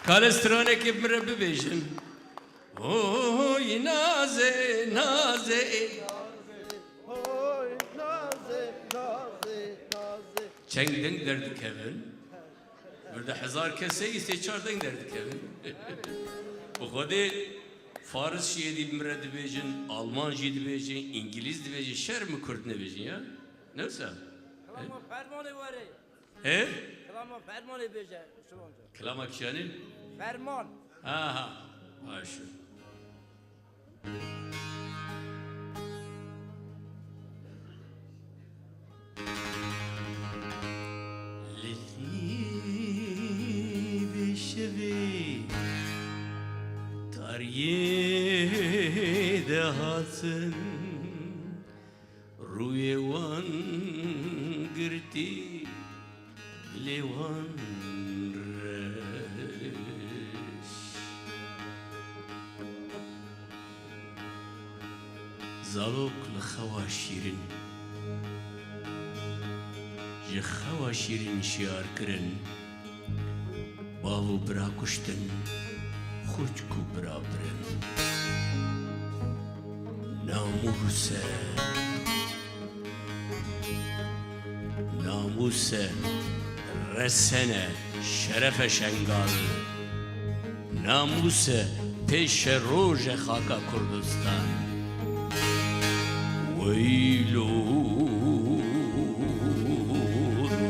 کالسترونێکی بمرە ببێژن ئۆی نازێ نازێ چەند دەنگ دەردکەون بردە هزار کەسەی سێ چار دەنگ دەردکەون بخۆدێ فارس شیە دی بمرە دبێژن ئالمان ژی دبێژن ئینگلیز دبێژن شەرم و کورد نەبێژن یا نەوسە فرمانه واره هێ کلام فرمانه بیجه شلونجا کلاما کیانین فرمان آها باشە تاریه دهاتن روی وان گرتی لیوان رش زالوک لخوا شیرین جه خوا شیرین شیار کرن باو برا کشتن خوچکو برا برن ناموسه ناموسه رسنه شرف شنگال ناموسه پیش روژ خاکا کردستان ویلو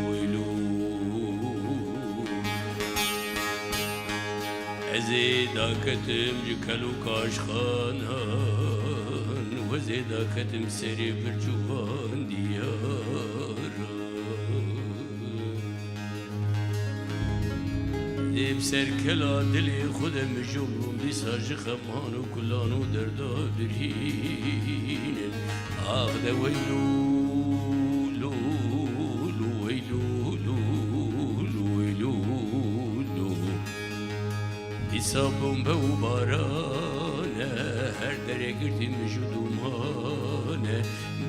ویلو ازیدا کتم جکلو کاشخانان و ازیدا کتم سری برجوان دیاران دیم سر کلا دلی خودم جملون بی ساج خمان و کلان و دردا برهینن آخ ده ویلو لو لو ویلو لو لو ویلو لو دیسا بمبه و بارانه هر دره گردیم جدومانه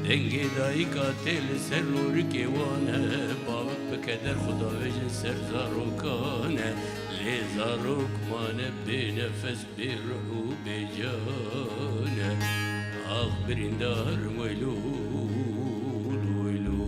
دنگی دایی کاتل سر لور کیوانه باوک بکدر خدا وجن سر زاروکانه لی زاروک مانه بی نفس بی روح و بی جانه آخ بریندار ویلو ویلو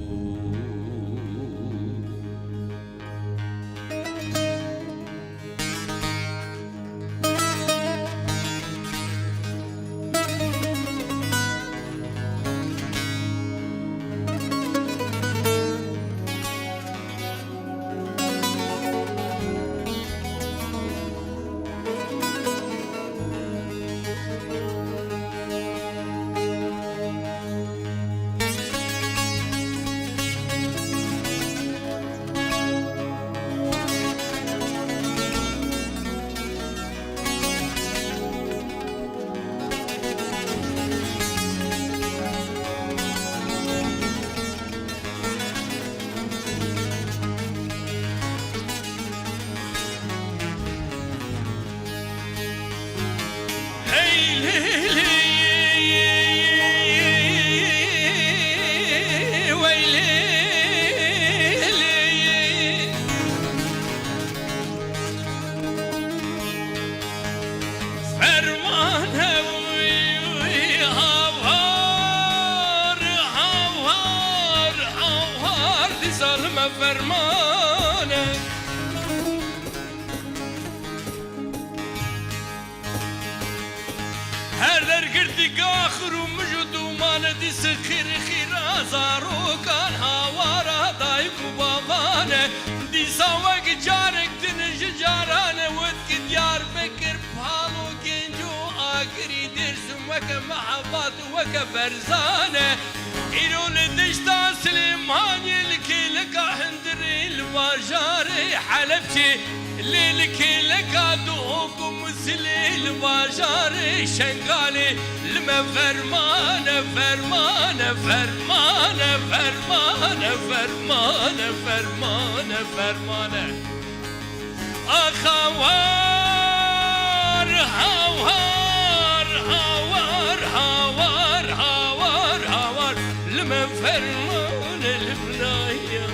فرزانه إلو لدشتا سليماني لكي لك حندري الباجاري حلبتي ليلكي لك دوكم مسلي الباجاري شنقالي لما فرمانه فرمانه فرمانه فرمانه فرمانه فرمانه فرمانه أخوار هوار هوار هوار هوار هوار لما فرمان البنايا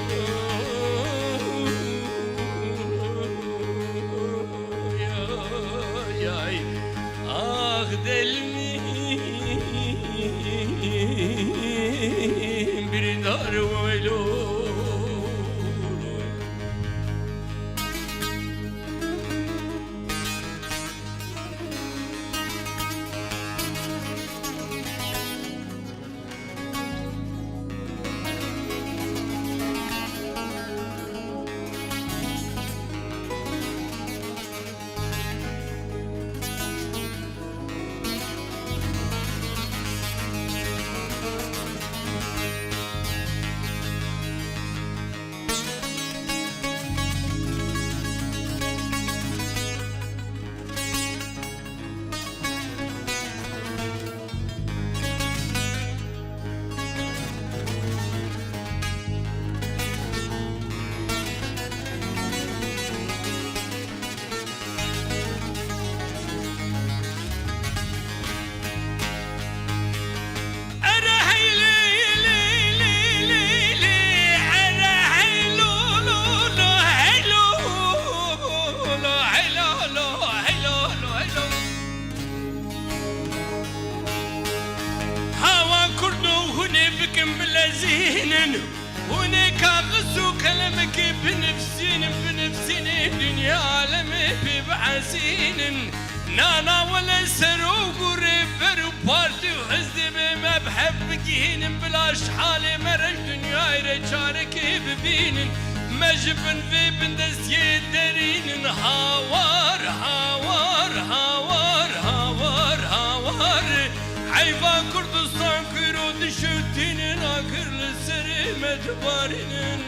حكي بنفسين دنيا عالمي ببعزين نانا ولا سروق وريفر وبارتي وحزدي بما بحب جهين بلاش حالي مرج دنيا يرجارك ببين مجبن في بندس يدرين هاوار هاوار هاوار هاوار هاوار حيفان كردستان كيرو دشوتين ناكر لسري مدبارين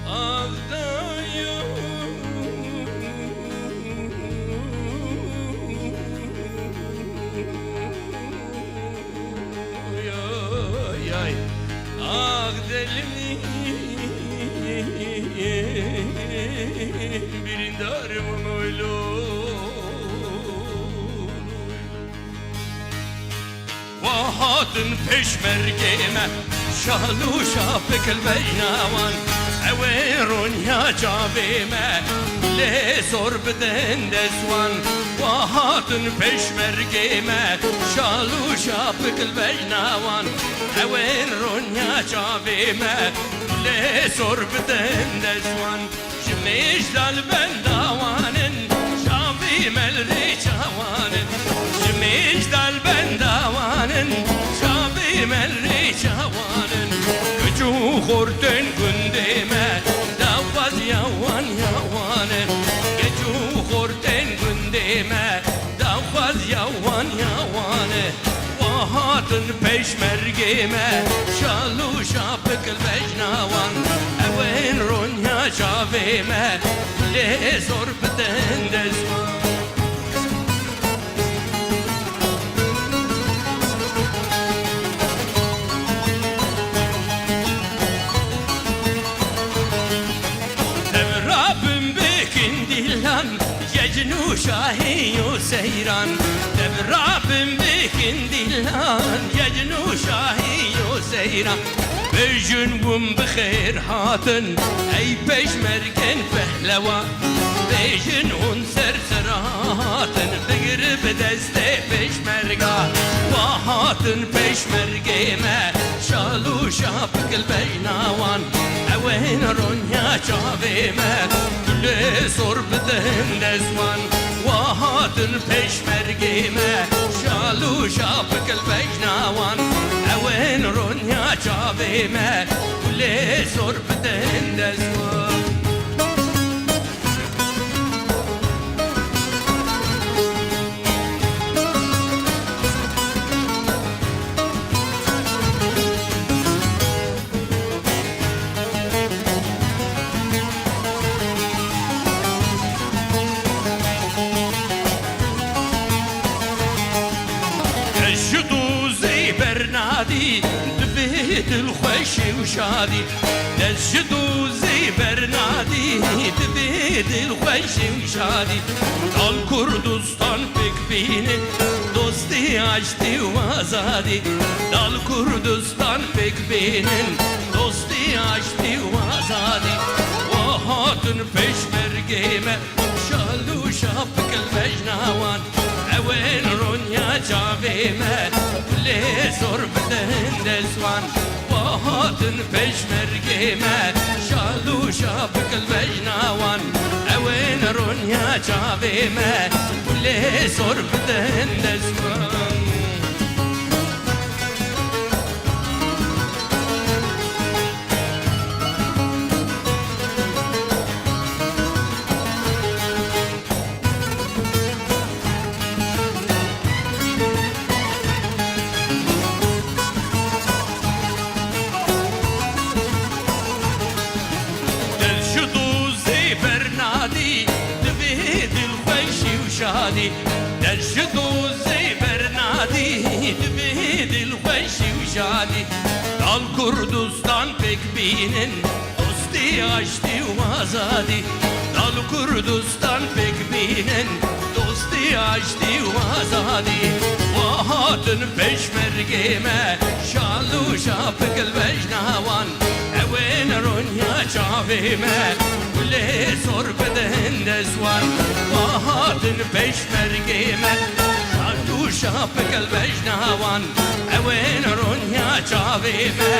أغدايو Ağdelimi birindarım oylu Vahatın peşmergeme şalu şapık beynavan Everun ya cavime le zor beden desvan Vahatın peşmergeme şalu şapık beynavan Everun ya cavime le zor beden desvan Jmeş dal ben davanın şavime le çavanın Jmeş dal ben davanın şavime le çavanın Gücü horten gündeme davaz yavan yavanın Gücü horten gündeme davaz yavan yavanı Vahatın peşmergeme şalu şapık bejnavan Ewen ronya çavime le zor beden desvan Yecnu şahiyu seyran Devrabim bikin dilan Yecnu şahiyu seyran Bejün gum bixir hatın Ey peşmergen pehleva Bejün un ser hatın Bigrib deste peşmerga Vahatın peşmergeme Şalu şapıkıl beynavan Ewen ronya çavime Le zor beden desman Vahatın peşmergeme Şalu şapıkıl bejnavan Ewen ronya çavime Le zor beden desman بردی دبید الخوشی و شادی دشدو زی برنادی دبید الخوشی و شادی دال کردستان پک بینه دوستی açtı و azadi Dal Kurdistan pek binin dosti açtı و azadi Vahatın peşmergeme şalu şapıkıl bejnavan Ewen ronya çavime le zor beden desvan Vahatın peşmergeme şalu şapıkıl bejnavan Ewen ronya çavime le zor beden desvan شادي دشدو زي برنادي دبيد الخوشي وشادي دال كردستان pek binin dosti açtı وازادي دال كردستان pek binin dosti açtı وازادي Vahatın peşmergeme şalu şapıkıl bejnavan Ewen ronya çavime le zor beden desvan Vahatın peşmergeme şalu şapıkıl bejnavan Ewen ronya çavime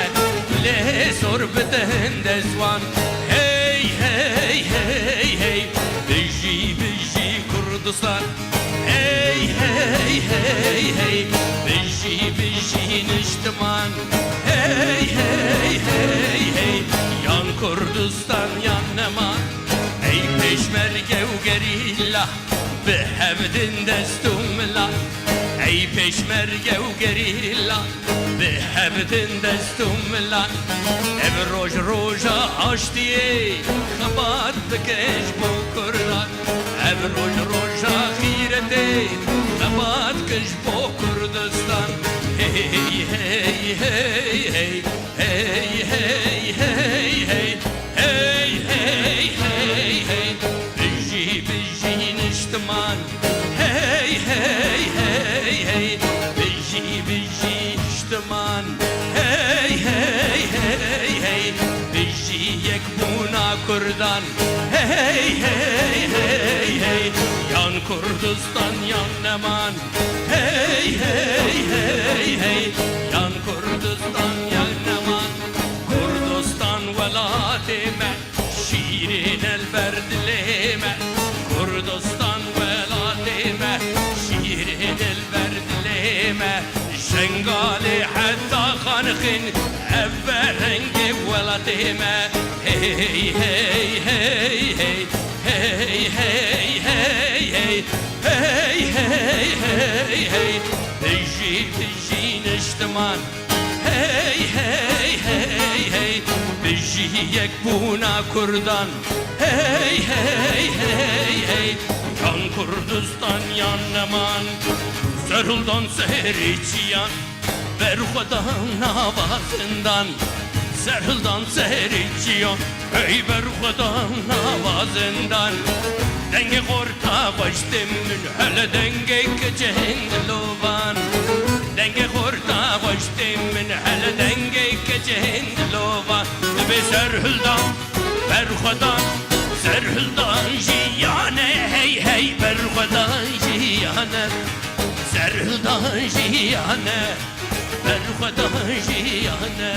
le zor beden desvan hey hey hey Biji biji Kurdistan Hey hey hey hey Biji biji Niştiman Hey hey hey hey Yan Kurdistan yan Neman Ey peşmerge u gerilla بهبدن دستم لا ای پشمرگه و گریلا بهبدن دستم لا اب روش روشا آشتیه خبات بکش بو کردان اب روش روشا خیرته خبات کش بو کردستان هی هی هی هی هی هی هی هی هی هی هی هی بجی بجی نشتمان هی هی هی هی بجی بجی نشتمان هی هی هی هی بجی یک بونا کردان هی هی هی هی yan Kurdistan yan Neman hey hey hey hey yan Kurdistan yan Neman Kurdistan velatime şiirin elberdileme Kurdistan velatime şiirin elberdileme şengali hatta khanıkın evverengi velatime hey hey hey hey hey hey hey hey hey hey hey hey hey biji biji niştiman hey hey hey hey biji yekbuna kurdan hey hey hey hey yan Kurdistan yan Neman sarıldan sehriçiyan ver Xudan navazından sarıldan sehriçiyan ey ver Xudan navazından denge korta koştum hele denge keçen lovan denge korta koştum hele denge keçen lovan be serhildan ver Xudan serhildan jiyane hey hey ver Xudan jiyane serhildan jiyane ver Xudan jiyane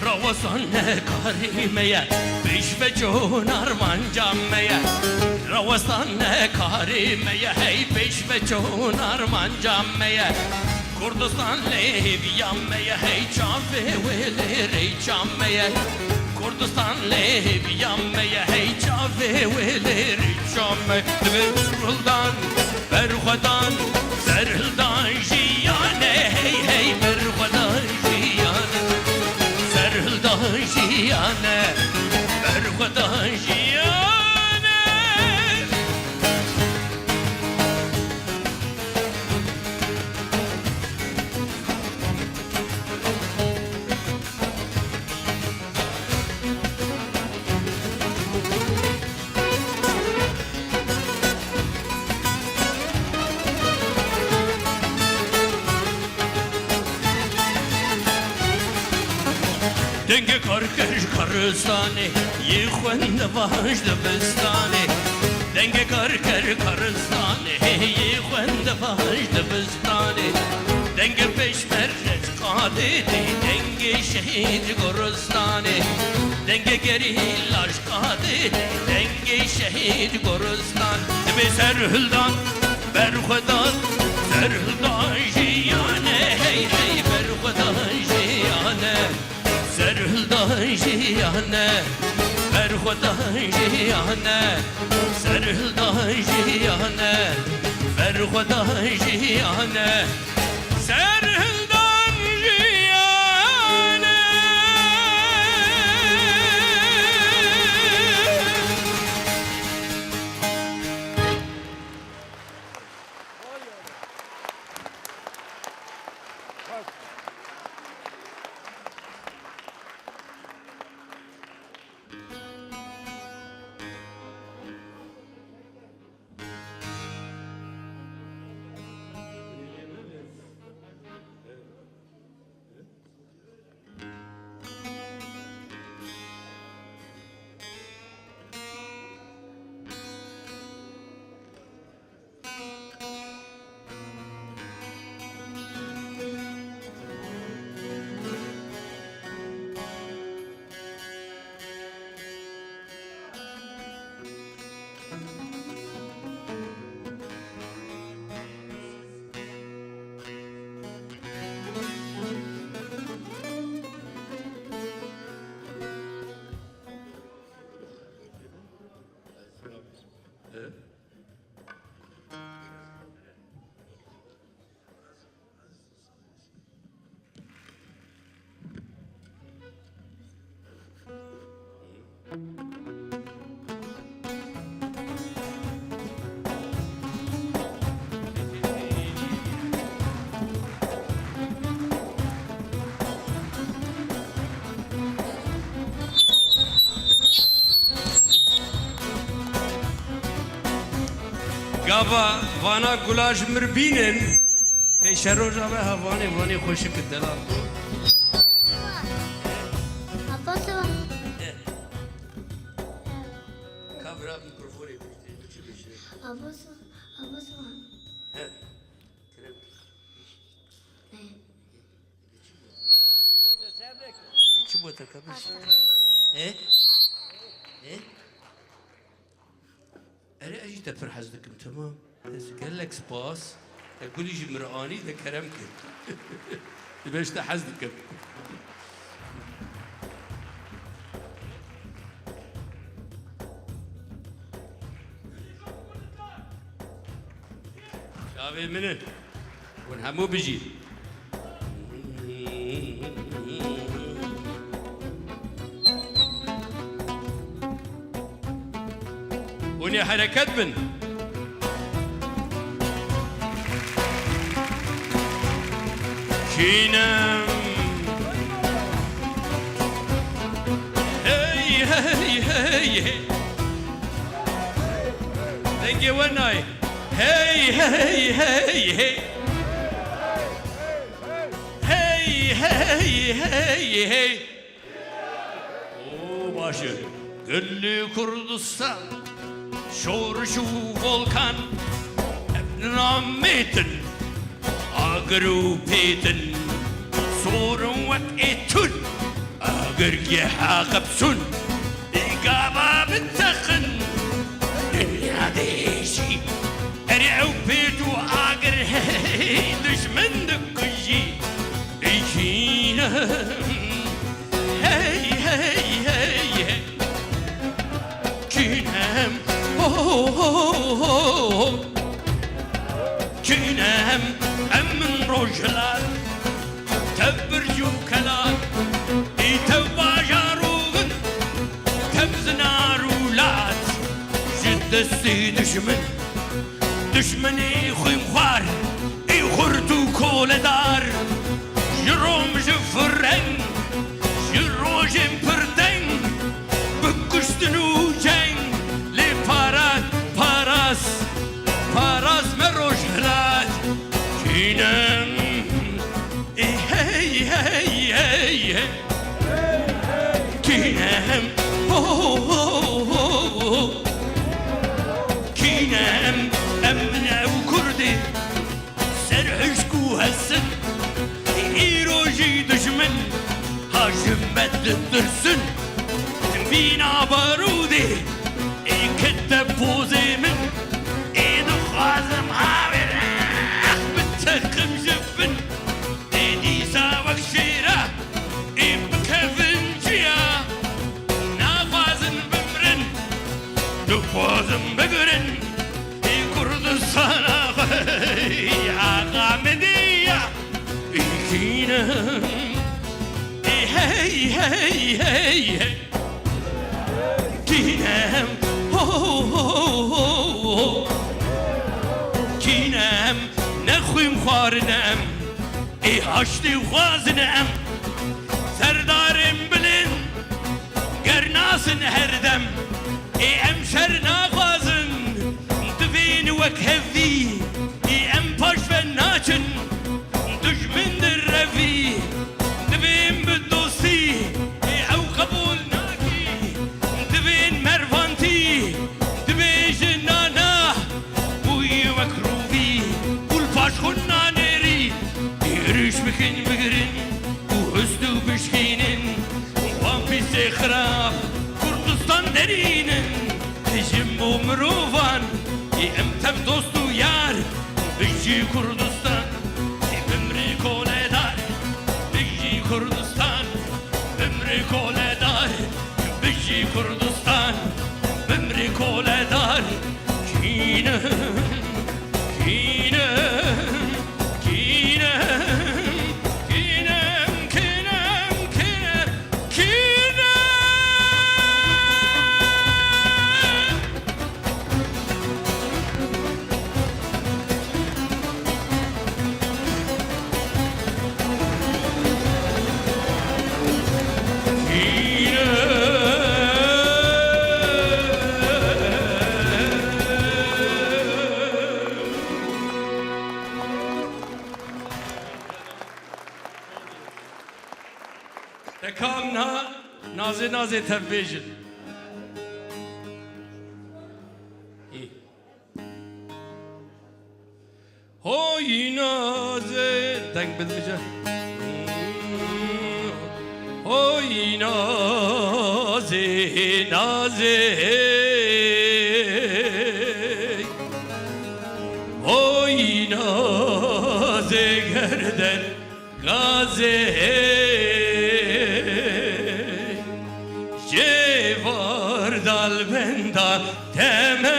Ravasane karimeye Pişve çon arman cammeye Ravasane karimeye Hey pişve çon arman cammeye Kurdistan lev yammeye Hey çafe veleri çammeye Kurdistan lev yammeye Hey çafe veleri çammeye Zerhildan Berhudan Zerhildan jiyane Hey hey Berhudan jiyane Serhildan jiyane Berhudan jiyane Denge karkeş karıstane Yıkhvende vajda bistane Denge karker karıstane Yıkhvende vajda bistane Denge peşmerret kadeti Denge şehit goristane Denge gerillaş kadeti Denge şehit goristan Be serhildan berhudan Serhildan jiyane Hey hey berhudan jiyane Serhildan jiyane Berhudan jiyane Serhildan jiyane Berhudan jiyane Serhildan jiyane Gava vana gulaj mirbinin peşe roja ve havani vani hoşu kıdela. Aposto. Kavra mikrofonu Aposto. Aposto. Çu bu takabış. أنا أجي تفر حزنكم تمام بس قال لك سباس أقول يجي مرآني ذا كرمكم باش تحزنكم شافي منه ونهمو بيجي وني حركات من شينام هي هي هي ثانك يو وناي هي هي هي هي هي هي هي هي او باشا قل لي كردستان شورش وفولكان ابن راميتن اقرو بيتن صور وقيتن اقر جيحا قبسن اقابا بالتخن دنيا ديشي ارعو بيتو اقر دشمن دكجي ايشينا هي هي هي كينام كينام أمن رجلات تبرجو كلام يتوبا جاروغن تبزنا رولات جد السي دشمن يخوي مخار يخرتو كول دار جروم جفرن جروجن بردن بكشتنو جن Paras meroş helal Kinem Hey hey hey Kinem Kinem Emne u kurdi Serhüşku hessin İroji düşmen Hacimmet dürsün Vina barudi İkette pozemin خازم عابر بتخم جبن ديسا وكشيرة بكفن جيا نافازن بمرن نفازن بقرن كردستان عاقا مدية كينا هي هي هي كينا كينام نخوي مخارنام اي هشتي وخازنام سردارم بلن قرناسن هردم اي امشر ناغازن تفين وكهفي اي ام باش فناچن دشمن درفي تفين بالدوستي اي او قبول ناكي تفين مرفانتي تفين جنانا بوي وكروفي والباش خنا نيري يرش بكن بقرن وهزدو بشكينن وان في سخراف كردستان درينن جنبو مروفان امتب دوستو يار بيجي كردستان بمري كوله دار بيجي كردستان بمري كوله دار بيجي كردستان بمري كوله دار كينا كينا كينا كينا كينا كينا كينا كينا تكامنا نازي نازي تبيجن هوي نازي تنك بالمجا هوي نازي نازي هوي نازي گردن غازي جوار دال بندا تمي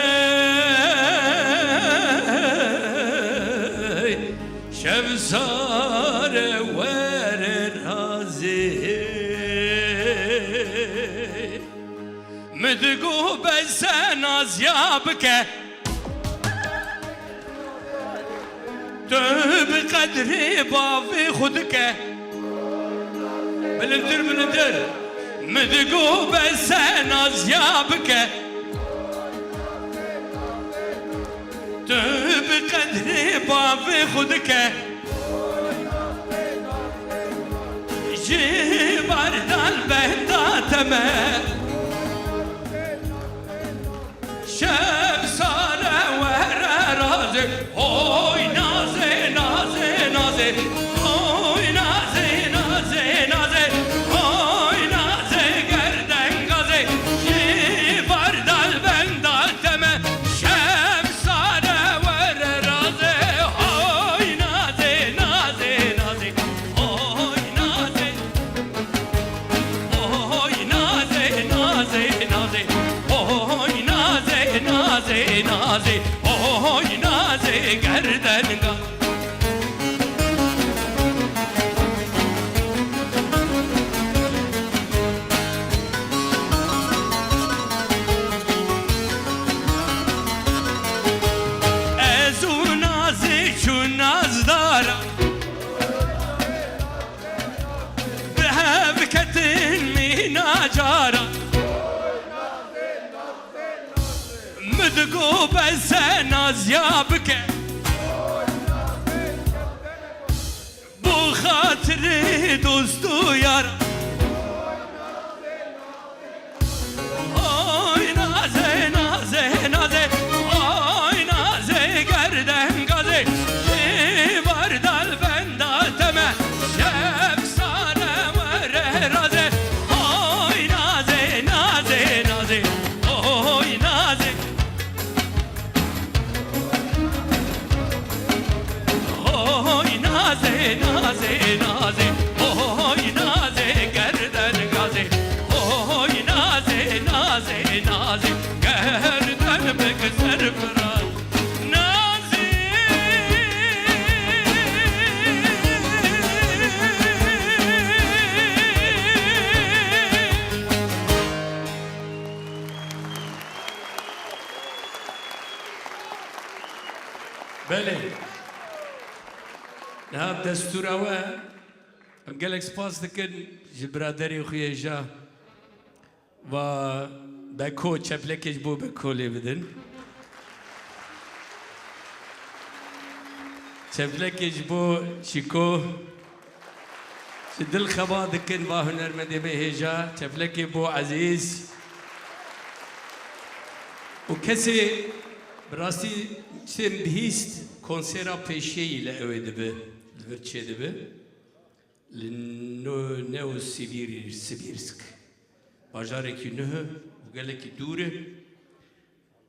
شمسار ور رازي مدقو بس ناز يابك تو بقدر بافي خودك بلندر مدقو بس ناز يابك تو بقدر بافي خودك جبار دال بهدا تمام شمسار ور رازي هوي نازي نازي نازي هوي نازي نازي نازي هوي نازي گردن غازي جبار دال بندا تمه شمسار ور رازي هوي نازي نازي نازي هوي نازي هوي نازي نازي نازي هوي نازي نازي نازي هوي نازي گردن غازي ازو نازي چون نازدارم بهبكتن مینا جارم مدقو بس ناز يابك بو خاطر دوستو يارم هوي نازي نازي نازي هوي نازي گردن غازي جبار دال بندا تمه شمسار ور رازي هوي نازي نازي نازي هوي نازي هوي نازي نازي نازي هوي نازي گردن غازي هوي نازي نازي نازي گردن بكسر فراز نازي بله نهاب دستور اوه ام گلک سپاس دکن جبرادری خوی جا و بکو چپلکش بو بکو لی بدن چپلکش بو شیکو دل خبا دکن با هنرمندی به هجا چپلکی بو عزیز و کسی براستی چیم بهیست کنسرا پیشی لعوه دبه دبه چه دبه لنو سیبیرسک باجارکی نه و گلکی دوره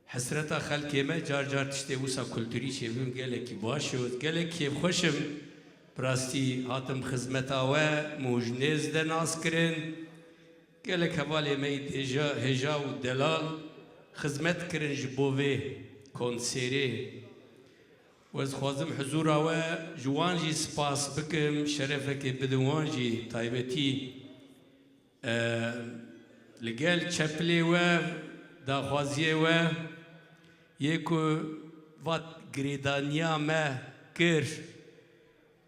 حسرتا خلقی ما جار جار تشته وسا کلتوری شبیم گلکی باشه و گلکی خوشم براستی هاتم خدمتا و موجنز دناس کرن گلک حوالی می هجا و دلال خدمت کرن جبوه کنسری و از خوازم حضور و جوانجی سپاس بکم شرفک بدوانجی تایبتی لگل چپلی و داخوازی و یکو وات گریدانیا ما کر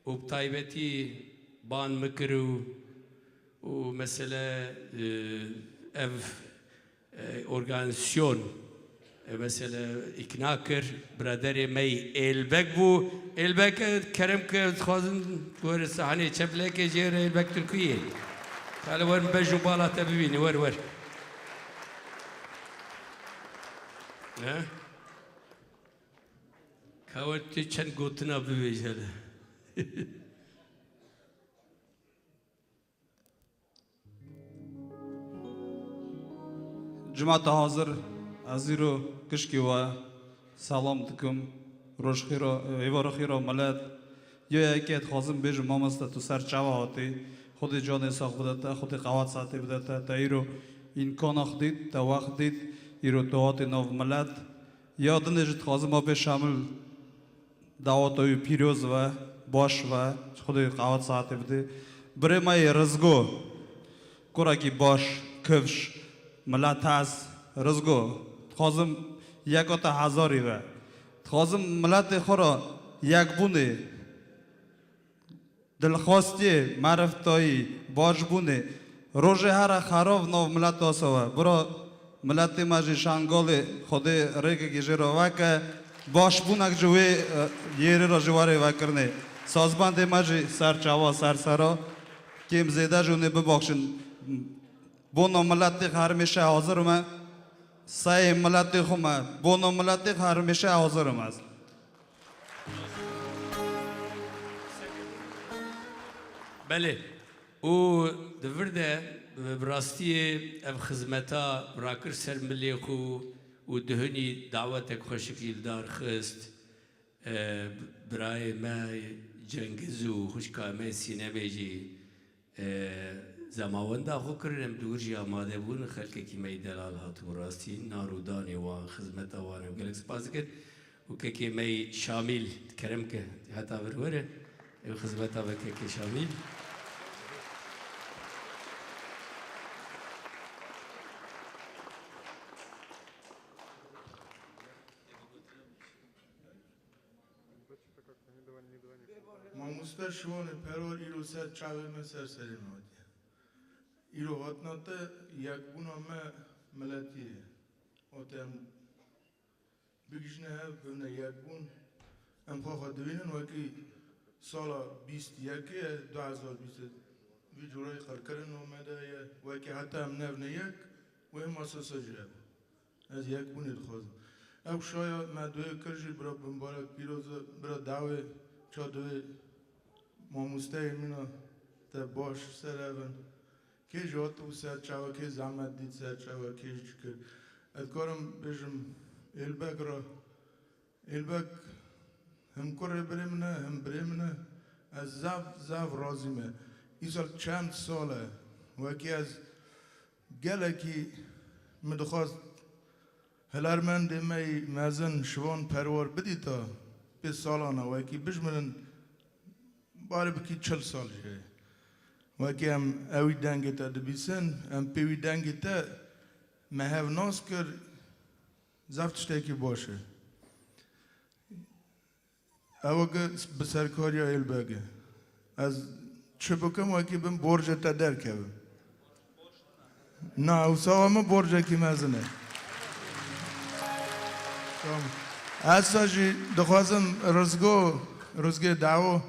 و بتایبتی بان مکرو و مثلا اف ارگانسیون مثلا اکناکر برادر می ایلبک بو ایلبک کرم که خوازن بور صحنه چپله که جیر ایلبک ترکیه حالا ور بجو بالا تبینی ور نه کاوت چند گوتنا ببیجه جماعت حاضر عزیرو کشکی و سلام دکم روش خیرا ایوار خیرا ملت یا یکی خازم بیش مامسته تو سر چوا هاتی خود جان ساخت بودتا خود قوات ساعتی بودتا تا ایرو این کاناخ دید تا وقت دید ایرو دوات نو ملت یاد نجد خازم آبی شامل دعوتای پیروز و باش و خود قوات ساعتی بوده برای مای رزگو کوراکی باش کفش ملت هست رزگو خازم یک تا هزاری و خازم ملت خورا یک بونه دلخواستی معرفتایی باش بونه روز هر خراب نو ملت آسوا برا ملت ماجی شانگال خود ریک کی جرا وک باش بونک جوی یری را جواره وکرنه سازبند ماجی سر چاوا سر سرا کیم زیده جونه ببخشن بونو ملت همیشه حاضرم سعی ملت خوما بونو ملت همیشه حاضرم است بله او دورده براستی اف خدمتا براکر سر ملی خو و دهنی دعوتک خوشکیل دار خست برای ما جنگزو خوشکا ما سینه بیجی زماوندا خو کردم دورجی آماده بون خلک کی می دلال هات براستی نارودانی و خدمتا وانم گلک سپاس کرد و که می شامل کرم که حتی بروره خدمتا و که شامل ماموستا شوان پرور ایرو سر چاوه من سر سری نادی ایرو هاتناته یک بونا ما ملتیه آتم بگیشنه ها بونه یک بون ام خواه دوینن وکی سالا 21 2020 وی جورای خرکرن اومده وکی حتی ام نفنه یک و هم اساسا جرب از یک بونی دخوازم او شاید ما دوی کرشی برا بمبارک پیروز برا دعوه چا دوی ماموسته ایمینا تا باش سر اون که جات و سر چاوا که زحمت دید سر چاوا که چکر ادکارم بجم البک را البک هم کره برمنه هم برمنه از زف رازیمه این سال چند ساله و که از گله که مدخواست هلرمند می مزن شوان پروار بدی تا به سالانه و که بجمرن باره بکی 40 سال جه و که هم اوی دنگی تا دبیسن هم پیوی دنگی تا مهو ناس کر زفتشته که باشه او که بسرکاری ایل بگه از چه بکم و که بم برج تا در کبم نه او سوام برج که مزنه اصلا جی دخوازم رزگو دعو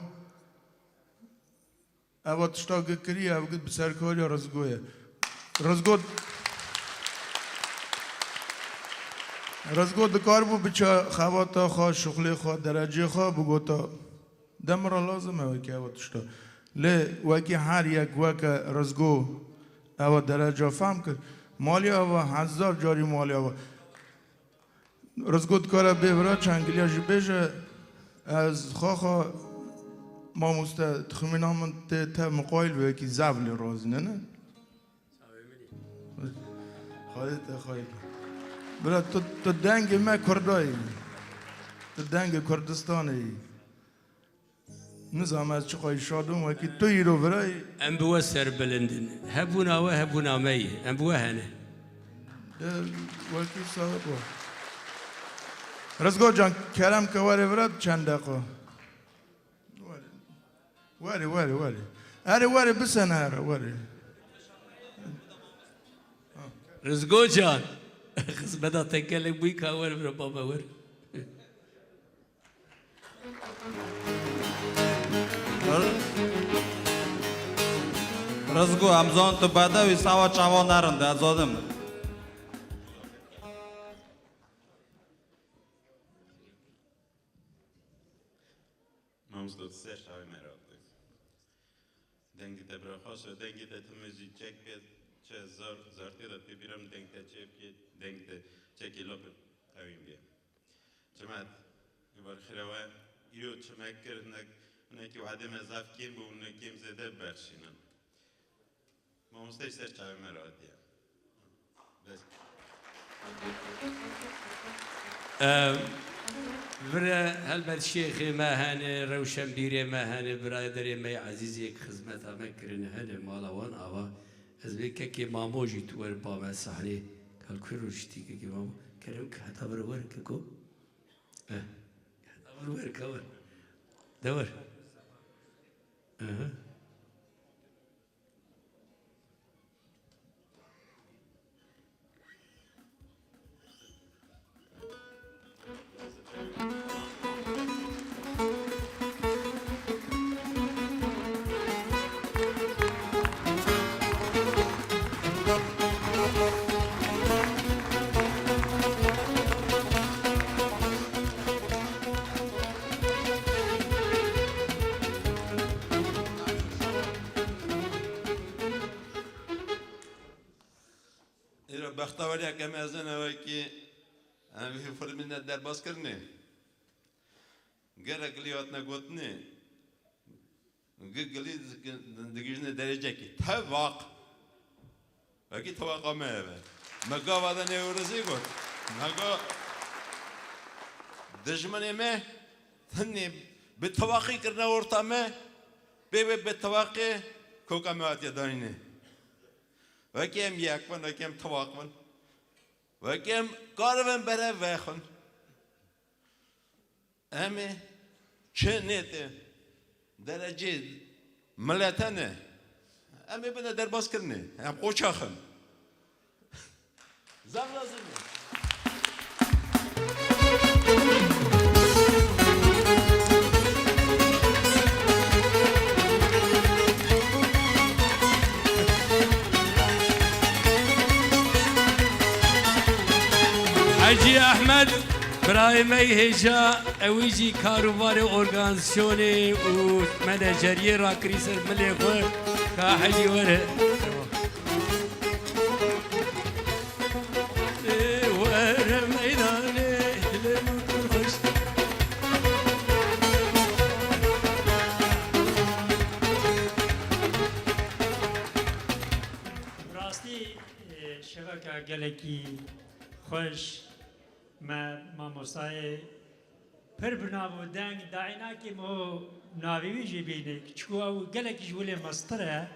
او تشتاق کری او گد بسرکاری رزگوه رزگو دکار بو بچه خواتا خواه شغلی خواه درجه خواه بگو تا دم را لازمه وکی او تشتاق لی وکی هر یک وک رزگو او درجه فهم کرد مالی او 1000 جاری مالی او رزگو دکاره بیورا چنگلیا جی بیشه از خواه ما مسته تخمینام من تا مقایل به کی زبل روز نه خواهید برای تو دنگ ما کردایی تو دنگ کردستانی نظام از چقای شادم و کی توی رو برای ام بوا سر بلندن هبونا می ام بوا هنه و کی صاحب رزگو جان کرم که واره برد چند دقیقه واري أري واري بسنة واري رزقو جان خدمتا تكلم بيكا ور بابا ور رزگو امزان تو بدوی سوا چوا نرنده ازادم Mamsdot ser şavi meraklı. Dengi de bırakası, dengi de temizi çek bir zartı da bibiram dengi de çek dengi de çeki lopur tavim diye. Cemat, var xirava, iyo çemek kirnek, neki vade mezaf kim bu, neki mzede berşinan. Mamsdot ser şavi meraklı. Bes. برا هلبت شيخ ما هاني روشن بيري ما هاني برادري ما عزيزي خدمتها ما كرن هاني مالا وان أوا أزبيك كي ماموجي تور بابا صحني قال كل روشتي كي مامو كرم كهتا برور كيكو كهتا برور كور دور ایرا بختاوری که مزن هوای که همی فرمین در باز کرنه گر گلیات نگوتنه گلی دگیجن درجه کی تواق وکی تواق آمه مگا وادن یورزی گفت مگا دشمنی مه تنی به تواقی کرنا ورتامه به تواقی کوکامات یادانینه وكيم ياكمن وكيم تواقمن وكيم قاربن برا وخن أمي شنيت درجة ملتنا أمي بنا درباس كرني أم قوشاخن زم لازم حجي أحمد برايمي هجا أويجي كاروباري أورغانزيوني ومانجري راكريسر مليخو كاحجي وره وره ميداني للمترخش راستی شبکه گلکی خوش ما مستای پر بنابو دنگ داینا که مو ناوی جی بینه چکو او گلکی جوله مستره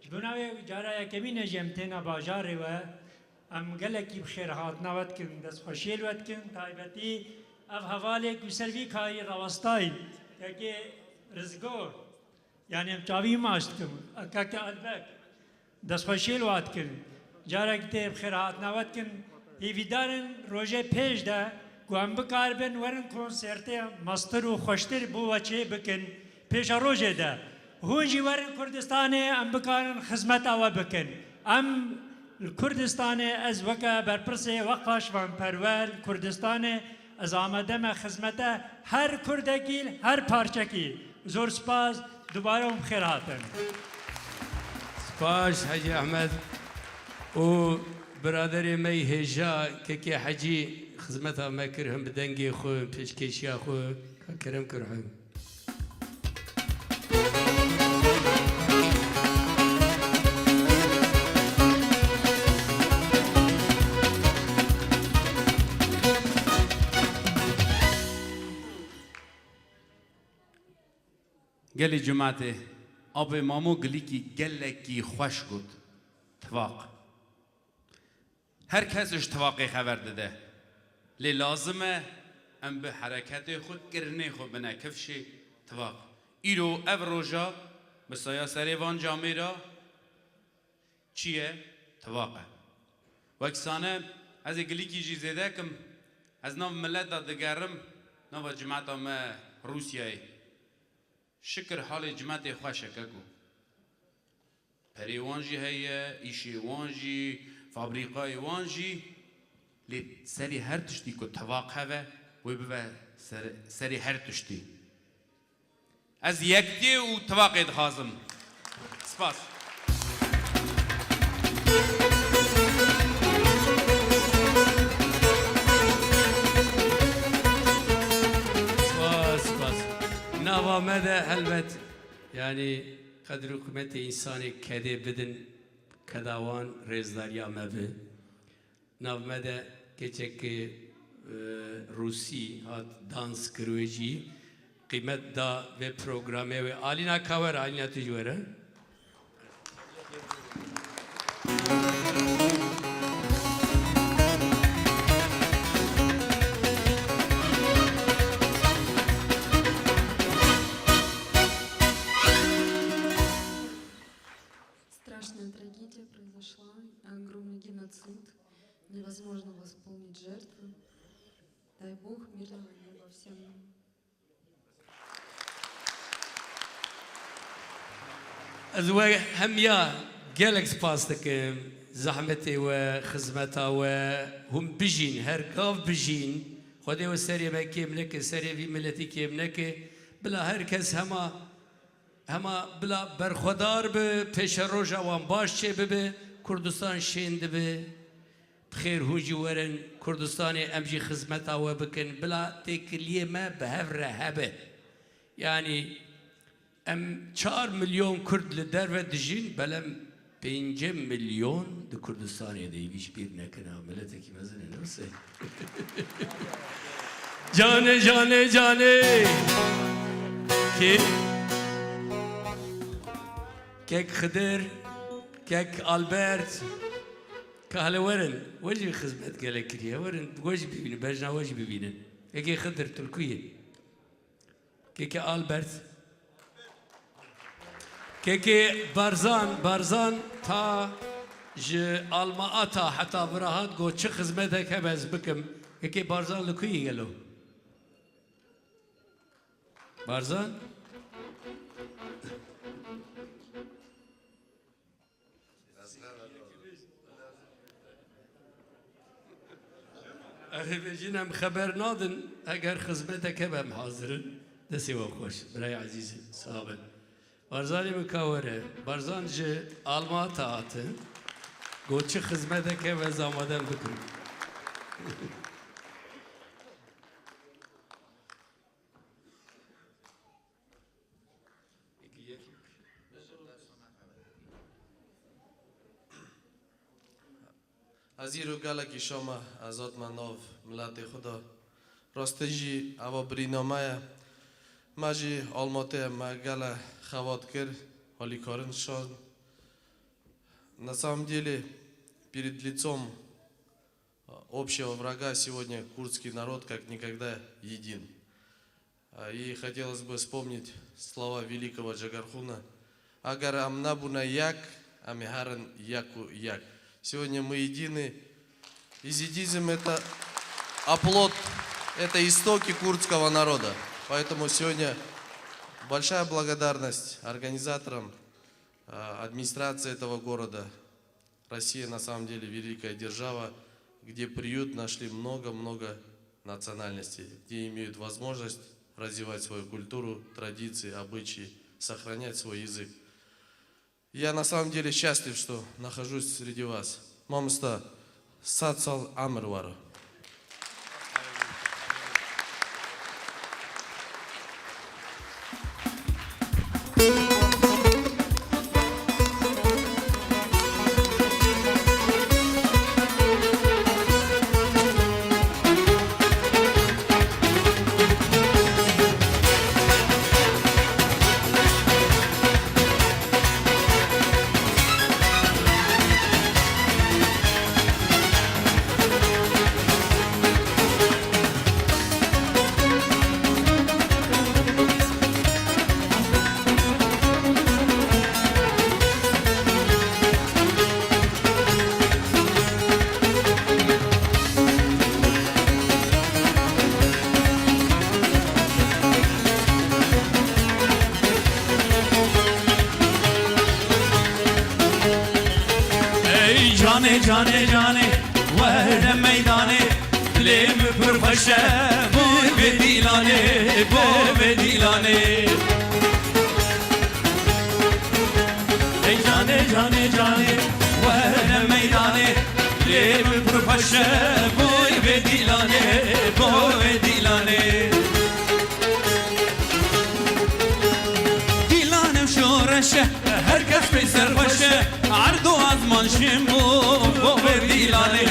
جبناوی جارا کمی نجمتنا باجاره و ام گلکی بخیر هات نوت کن دست خوشیل وت کن تایبتی اف حواله کسروی کاری راستای که رزگور یعنی ام چاوی ماشت کن اکاک البک دست خوشیل وات کن جارا کتی بخیر هات نوت کن هیویدارن روژه پیش ده گوام بکاربن ورن کنسرت مستر و خوشتر بو وچه بکن پیش روژه ده هونجی ورن کردستان ام بکارن خدمت آوا بکن ام کردستان از وکا برپرسه وقاش وان پرول کردستان از آمده ما خدمت هر کردگیل هر پارچکی زور سپاس دوباره ام خیراتن سپاس حجي أحمد و برادري مي هجا كي حجي خدمتها ما كرهم بدنجي خو بيشكيشيا خو كرم كرهم قال لي جماعتي أبي مامو قليكي قال لك خوش قد تواق هر کسش تواقی خبر داده لی لازمه ام به حرکت خود گرنه خود بنا کفشی تواق ایرو او روژا بسایا سریوان جامعه را چیه؟ تواقه وکسانه از گلیکی جیزیده کم از ناو ملت دادگرم ناو جماعت هم روسیه شکر حال جماعت خواه شککو پری وانجی هیا ایشی وانجی فابریقای وانجی لی سری هر تشتی که تواق هوا و ببه سری هر تشتی از یکتی و تواقی دخازم سپاس سپاس نوامده البته یعنی قدر حکومت انسانی کده بدن کداوان رزداریا مبه نوامده که روسی هات دانس کرویجی قیمت دا و پروگرامه و آلینا کاور آلینا تجوره Страшная трагедия произошла, огромный геноцид, невозможно восполнить жертвы. Дай Бог мирного неба всем нам. از و همیا گلک سپاس دکم زحمتی و خدمتا و هم بجین هر کاف بجین خدای و سری مکیم نکه سری وی ملتی کیم نکه بلا هر کس هما بلا برخودار به پیش روز وان باش چه به کردستان شینده به بخیر هوجی ورن کردستان امجی خدمتا و بکن بلا تکلیه ما به هفره هبه یعنی ام 4 میلیون کرد لدر و دجین بلم 5 میلیون د کردستانی دی بیش بیر نکنه ملت کی مزنه نرسه جانه کک خدر کک آلبرت که حالا ورن وجه خدمت گله کریه ورن وجه ببینه بجنا وجه ببینه که خدر ترکیه که آلبرت که بارزان تا ج آلماتا حتی براهات گو چه خدمت که باز بکم که بارزان لکویی گلو بارزان بجینم خبر نادن اگر خدمت که بهم حاضرن دستی و خوش برای عزیز صاحب بارزانی مکاوره بارزان جه آلماتا آته گو چه خدمت که باز آمادن بکن از این رو گله که شما ازاد مناف ملت خدا راستجی اوا برینامه ماجی آلماته ما گله خواد کرد حالی کارن شد на самом деле перед лицом общего врага сегодня курдский народ как никогда един. И хотелось бы вспомнить слова великого Джагархуна «Агар амнабуна як, амихаран яку як». Сегодня мы едины. Изидизм – это оплот, это истоки курдского народа. Поэтому сегодня большая благодарность организаторам, администрации этого города. Россия на самом деле великая держава, где приют нашли много-много национальностей, где имеют возможность развивать свою культуру, традиции, обычаи, сохранять свой язык. Я на самом деле счастлив, что нахожусь среди вас. Мамста, сатсал амрвара. جانه جانه جانه ور میدانه دلم پر خوشه بوی به دیلانه بوی به دیلانه ای جانه جانه جانه ور میدانه دلم پر خوشه بوی به دیلانه بوی به دیلانه دیلانم شورشه هر کس پی سرخوشه عرض و آزمان شمو بوی دیلانه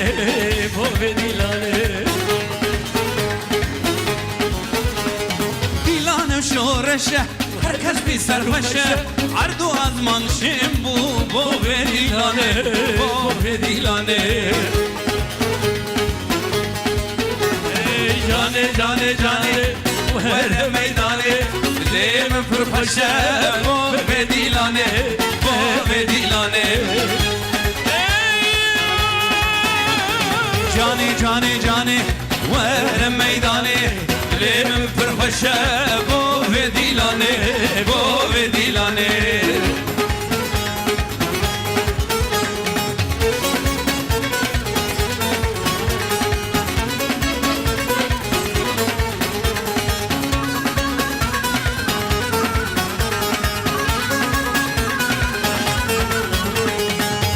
بوی دیلانه دیلانم شورشه هر کس پی سرخوشه عرض و آزمان شمو بوی دیلانه بوی دیلانه جانه جانه جانه ور میدانه دلم پر خوشه بوی دیلانه بوی دیلانه جانه جانه جانه ور میدانه دلم پر خوشه بوی دیلانه بوی دیلانه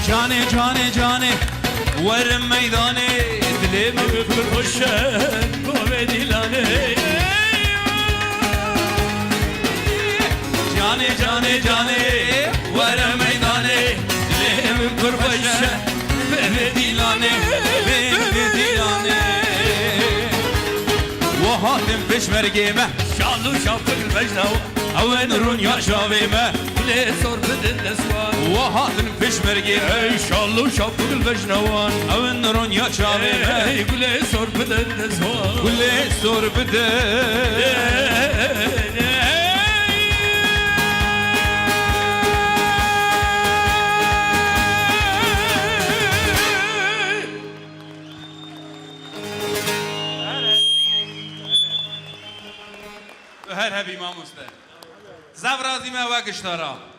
جانه جانه جانه ور میدانه دلم پر خوشه بوی دیلانه جانه جانه جانه ور میدانه دلم پر خوشه بوی دیلانه بوی دیلانه و حاتم پشمرگیمه شالو شافل مجنو اون رون یا شاویمه لي صور بدن نسوان وهاتن پشمرگیمه اي شالو شافل مجنوان اون رون یا شاویمه اي قولي صور بدن نسوان قولي صور بدن هر هبی ماموسته زبرازی ما وگشتارا